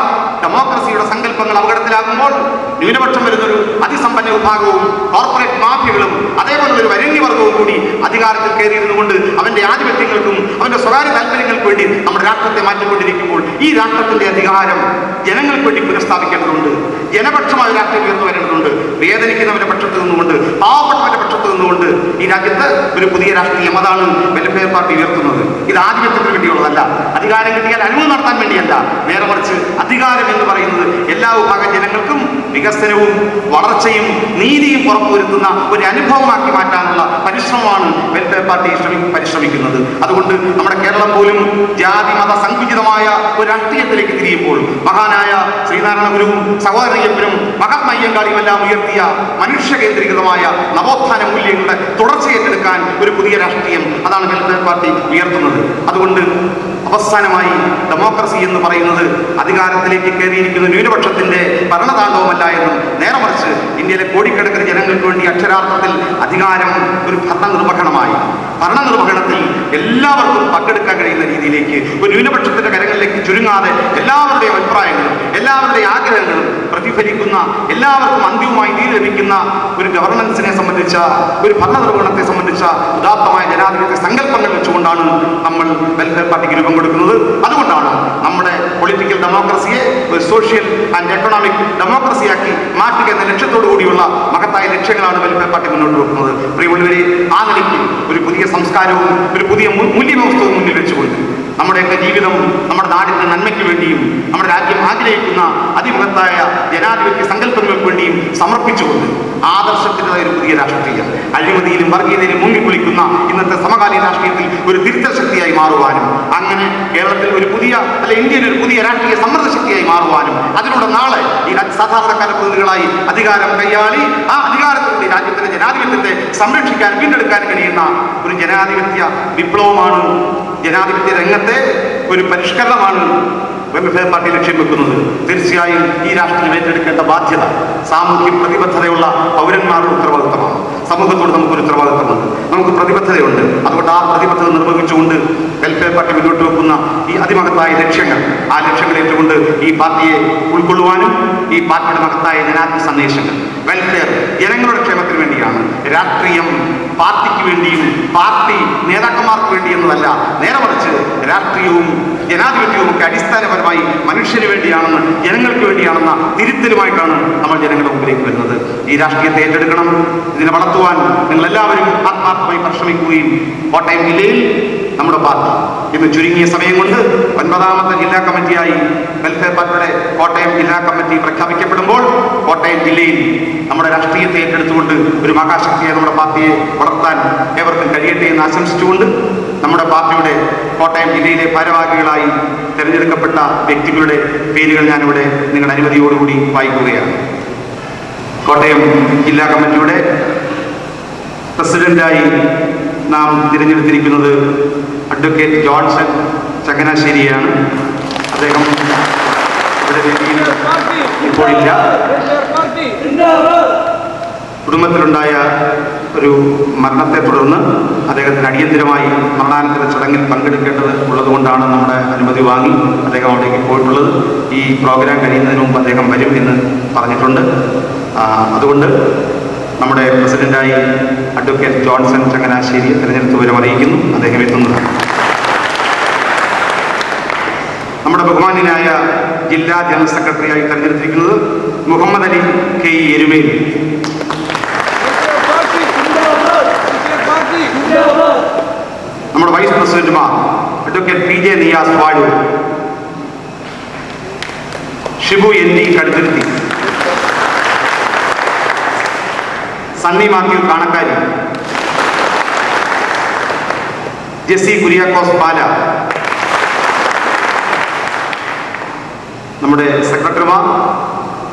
ഡെമോക്രസിയുടെ സങ്കല്പങ്ങൾ അപകടത്തിലാകുമ്പോൾ ന്യൂനപക്ഷം വരുന്നൊരു അതിസമ്പന്ന വിഭാഗവും കോർപ്പറേറ്റ് മാഫിയകളും അതേപോലെ ഒരു വരണ്യവർഗവും കൂടി അധികാരത്തിൽ കയറിയിരുന്നുകൊണ്ട് അവന്റെ ആധിപത്യങ്ങൾക്കും അവന്റെ സ്വകാര്യ താല്പര്യങ്ങൾക്ക് വേണ്ടി നമ്മുടെ രാഷ്ട്രത്തെ മാറ്റിക്കൊണ്ടിരിക്കുമ്പോൾ ഈ രാഷ്ട്രത്തിന്റെ അധികാരം ജനങ്ങൾക്ക് വേണ്ടി പുനഃസ്ഥാപിക്കേണ്ടതുണ്ട്. ജനപക്ഷമായ രാഷ്ട്രീയം ഉയർന്നു വരേണ്ടതുണ്ട്. വേദനിക്കുന്നവരുടെ പക്ഷത്ത് നിന്നുകൊണ്ട്, പാവപ്പെട്ടവരുടെ പക്ഷത്ത് നിന്നുകൊണ്ട് ഈ രാജ്യത്ത് ഒരു പുതിയ രാഷ്ട്രീയം, അതാണ് വെൽഫെയർ പാർട്ടി ഉയർത്തുന്നത്. ഇത് ആധിപത്യത്തിന് വേണ്ടിയുള്ളതല്ല, അധികാരം കിട്ടിയാൽ അഴിമതി നടത്താൻ വേണ്ടിയല്ല, നേരെ മറിച്ച് അധികാരം എന്ന് പറയുന്നത് എല്ലാ വിഭാഗം ജനങ്ങൾക്കും വികസനവും വളർച്ചയും നീതിയും ഉറപ്പുവരുത്തുന്ന ഒരു അനുഭവമാക്കി മാറ്റാനുള്ള പരിശ്രമമാണ് വെൽഫെയർ പാർട്ടി പരിശ്രമിക്കുന്നത്. അതുകൊണ്ട് നമ്മുടെ കേരളം പോലും ജാതി മത സങ്കുചിതമായ ഒരു രാഷ്ട്രീയത്തിലേക്ക് തിരിയുമ്പോൾ മഹാനായ ശ്രീനാരായണ ഗുരുവും സഹോദരയ്യപ്പനും മഹാത്മാ അയ്യങ്കാളിയും എല്ലാം ഉയർത്തിയ മനുഷ്യ കേന്ദ്രീകൃതമായ നവോത്ഥാന മൂല്യങ്ങളുടെ തുടർച്ചയേറ്റെടുക്കാൻ ഒരു പുതിയ രാഷ്ട്രീയം, അതാണ് വെൽഫെയർ പാർട്ടി ഉയർത്തുന്നത്. അതുകൊണ്ട് അവസാനമായി ഡെമോക്രസി എന്ന് പറയുന്നത് അധികാരത്തിലേക്ക് കയറിയിരിക്കുന്ന ന്യൂനപക്ഷത്തിന്റെ ഭരണതാണ്ഡവമല്ല എന്നും, നേരെ മറിച്ച് ഇന്ത്യയിലെ കോടിക്കണക്കിന് ജനങ്ങൾക്ക് വേണ്ടി അക്ഷരാർത്ഥത്തിൽ അധികാരം ഒരു ഭരണനിർവഹണമായി, ഭരണനിർവഹണത്തിൽ എല്ലാവർക്കും പങ്കെടുക്കാൻ കഴിയുന്ന രീതിയിലേക്ക്, ഒരു ന്യൂനപക്ഷത്തിന്റെ കരങ്ങളിലേക്ക് ചുരുങ്ങാതെ എല്ലാവരുടെയും അഭിപ്രായങ്ങളും എല്ലാവരുടെയും ആഗ്രഹങ്ങളും പ്രതിഫലിക്കുന്ന, എല്ലാവർക്കും അന്തിമമായി നീതി ലഭിക്കുന്ന ഒരു ഗവർണൻസിനെ സംബന്ധിച്ച, ഒരു ഭരണനിർവഹണത്തെ സംബന്ധിച്ച ഉദാത്തമായ ജനാധിപത്യ സങ്കല്പങ്ങൾ വെച്ചുകൊണ്ടാണ് നമ്മൾ വെൽഫെയർ പാർട്ടിക്ക് രൂപം കൊടുക്കുന്നത്. അതുകൊണ്ടാണ് നമ്മുടെ പൊളിറ്റിക്കൽ ഡെമോക്രസിയെ ഒരു സോഷ്യൽ ആൻഡ് എക്കണോമിക് ഡെമോക്രസിയാക്കി മാറ്റുക എന്ന ലക്ഷ്യത്തോടു കൂടിയുള്ള മഹത്തായ ലക്ഷ്യങ്ങളാണ് വെൽഫെയർ പാർട്ടി മുന്നോട്ട് വെക്കുന്നത്. പ്രിയമുള്ളവരെ, ആ നിലയ്ക്ക് ഒരു പുതിയ സംസ്കാരവും ഒരു പുതിയ മൂല്യവ്യവസ്ഥവും മുന്നിൽ വെച്ചുകൊണ്ട് നമ്മുടെയൊക്കെ ജീവിതം നമ്മുടെ നാടിന്റെ നന്മയ്ക്ക് വേണ്ടിയും നമ്മുടെ രാജ്യം ആഗ്രഹിക്കുന്ന അതിമഹത്തായ ജനാധിപത്യ സങ്കല്പങ്ങൾക്ക് വേണ്ടിയും സമർപ്പിച്ചുകൊണ്ട് ആദർശത്തിൻ്റെതായ ഒരു പുതിയ രാഷ്ട്രീയം, അഴിമതിയിലും വർഗീയതയിലും മുങ്ങിക്കുളിക്കുന്ന ഇന്നത്തെ സമകാലീന രാഷ്ട്രീയത്തിൽ ഒരു തിരുത്തൽ ശക്തിയായി മാറുവാനും, അങ്ങനെ കേരളത്തിൽ ഒരു പുതിയ ഇന്ത്യയിൽ ഒരു പുതിയ രാഷ്ട്രീയ സമ്മർദ്ദ ശക്തിയായി മാറുവാനും, അതിലൂടെ നാളെ ഈ സാധാരണക്കാര പ്രതിനിധികളായി അധികാരം കൈയാളി ആ അധികാരത്തിലൂടെ രാജ്യത്തിന്റെ ജനാധിപത്യത്തെ സംരക്ഷിക്കാൻ, വീണ്ടെടുക്കാൻ കഴിയുന്ന ഒരു ജനാധിപത്യ വിപ്ലവമാണ്, ജനാധിപത്യ രംഗത്തെ ഒരു പരിഷ്കരണമാണ് വെൽഫെയർ പാർട്ടി ലക്ഷ്യം വെക്കുന്നത്. തീർച്ചയായും ഈ രാഷ്ട്രീയം ഏറ്റെടുക്കേണ്ട ബാധ്യത സാമൂഹ്യ പ്രതിബദ്ധതയുള്ള പൗരന്മാരുടെ ഉത്തരവാദിത്തമാണ്. സമൂഹത്തോട് നമുക്കൊരു ഉത്തരവാദിത്തമുണ്ട്, നമുക്ക് പ്രതിബദ്ധതയുണ്ട്. അതുകൊണ്ട് ആ പ്രതിബദ്ധത നിർവഹിച്ചുകൊണ്ട് വെൽഫെയർ പാർട്ടി മുന്നോട്ട് വെക്കുന്ന ഈ അതിമഹത്തായ ലക്ഷ്യങ്ങൾ, ആ ലക്ഷ്യങ്ങൾ ഏറ്റുകൊണ്ട് ഈ പാർട്ടിയെ ഉൾക്കൊള്ളുവാനും ഈ പാർട്ടിയുടെ മഹത്തായ ജനാധിപത്യ സന്ദേശങ്ങൾ, വെൽഫെയർ ജനങ്ങളുടെ ക്ഷേമത്തിന് വേണ്ടിയാണ്, രാഷ്ട്രീയം പാർട്ടിക്ക് വേണ്ടിയും പാർട്ടി നേതാക്കന്മാർക്ക് വേണ്ടി എന്നതല്ല, നേരെ മറിച്ച് രാഷ്ട്രീയവും ജനാധിപത്യവും ഒക്കെ അടിസ്ഥാനപരമായി മനുഷ്യന് വേണ്ടിയാണെന്ന്, ജനങ്ങൾക്ക് വേണ്ടിയാണെന്ന തിരുത്തലുമായിട്ടാണ് നമ്മൾ ജനങ്ങളുടെ മുമ്പിലേക്ക് വരുന്നത്. ഈ രാഷ്ട്രീയത്തെ ഏറ്റെടുക്കണം, ഇതിനെ വളർത്തുവാൻ നിങ്ങളെല്ലാവരും ആത്മാർത്ഥമായി പരിശ്രമിക്കുകയും കോട്ടയം ജില്ലയിൽ നമ്മുടെ പാർട്ടി ഇന്ന് ചുരുങ്ങിയ സമയം കൊണ്ട് 9ാമത്തെ ജില്ലാ കമ്മിറ്റിയായി വെൽഫെയർ പാർട്ടിയുടെ കോട്ടയം ജില്ലാ കമ്മിറ്റി പ്രഖ്യാപിക്കപ്പെടുമ്പോൾ കോട്ടയം ജില്ലയിൽ നമ്മുടെ രാഷ്ട്രീയത്തെ ഏറ്റെടുത്തുകൊണ്ട് ഒരു മഹാശക്തിയെ നമ്മുടെ പാർട്ടിയെ വളർത്താൻ ഏവർക്കും കഴിയട്ടെ എന്ന് ആശംസിച്ചുകൊണ്ട് നമ്മുടെ പാർട്ടിയുടെ കോട്ടയം ജില്ലയിലെ ഭാരവാഹികളായി തിരഞ്ഞെടുക്കപ്പെട്ട വ്യക്തികളുടെ പേരുകൾ ഞാനിവിടെ നിങ്ങളുടെ അനുമതിയോടുകൂടി വായിക്കുകയാണ്. കോട്ടയം ജില്ലാ കമ്മിറ്റിയുടെ പ്രസിഡന്റായി നാം തിരഞ്ഞെടുത്തിരിക്കുന്നത് അഡ്വക്കേറ്റ് ജോൺസൺ ചങ്ങനാശ്ശേരിയാണ്. അദ്ദേഹം ഇവിടെ വേദിയിൽ ഇപ്പോഴില്ല. കുടുംബത്തിലുണ്ടായ ഒരു മരണത്തെ തുടർന്ന് അദ്ദേഹത്തിന് അടിയന്തിരമായി മരണാനന്തര ചടങ്ങിൽ പങ്കെടുക്കേണ്ടത് ഉള്ളതുകൊണ്ടാണ് നമ്മുടെ അനുമതി വാങ്ങി അദ്ദേഹം അവിടേക്ക് പോയിട്ടുള്ളത്. ഈ പ്രോഗ്രാം കഴിയുന്നതിന് മുമ്പ് അദ്ദേഹം വരും എന്ന് പറഞ്ഞിട്ടുണ്ട്. അതുകൊണ്ട് നമ്മുടെ പ്രസിഡന്റായി അഡ്വക്കേറ്റ് ജോൺസൺ ചങ്ങനാശ്ശേരിയെ തിരഞ്ഞെടുപ്പ് വിവരം അറിയിക്കുന്നു. അദ്ദേഹം എത്തുന്നതാണ്. നമ്മുടെ ബഹുമാന്യനായ ജില്ലാ ജനറൽ സെക്രട്ടറിയായി തെരഞ്ഞെടുത്തിരിക്കുന്നത് മുഹമ്മദ് അലി കെ എരുമേൽ. നമ്മുടെ വൈസ് പ്രസിഡന്റുമാർ advocate P J Niyas Vazhoor, Shibu N D Kaduthuruthy, Sunny Mathew Kanakkary, Jessy Kuriakose Pala. നമ്മുടെ സെക്രട്ടറിമാർ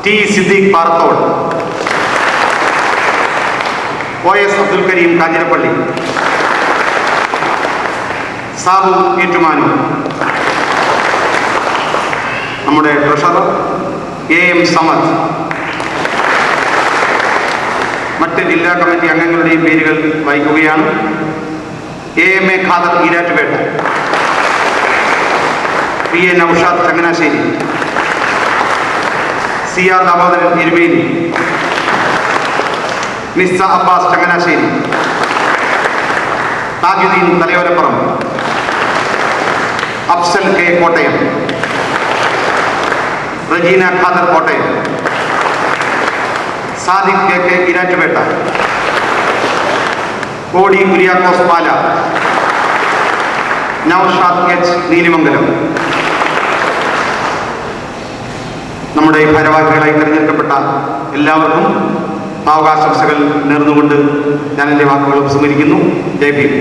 T Siddique Parathodu, O S Abdul Kareem Kanjirappally, Sabu Ettumanoor, നമ്മുടെ ട്രഷറർ എ എം സമദ്. മറ്റ് ജില്ലാ കമ്മിറ്റി അംഗങ്ങളുടെയും പേരുകൾ വായിക്കുകയാണ്. A M A Khader Erattupetta, P A Noushad Changanassery, C R Damodaran Erumeli, Nissa Abbas Changanassery, Thajudheen Thalayolapuram, Afsal K Kottayam, Rajeena Khader Kottayam, Sadiq K K Erattupetta, കോടി കുര്യാക്കോസ് പാല, നൌഷാദ് എച്ച് നീലിമംഗലം. നമ്മുടെ ഭാരവാഹികളായി തിരഞ്ഞെടുക്കപ്പെട്ട എല്ലാവർക്കും ഭാവാശംസകൾ നേർന്നുകൊണ്ട് ഞാൻ എൻ്റെ വാക്കുകൾ ഉപസംഹരിക്കുന്നു. ജയ് ഭീം.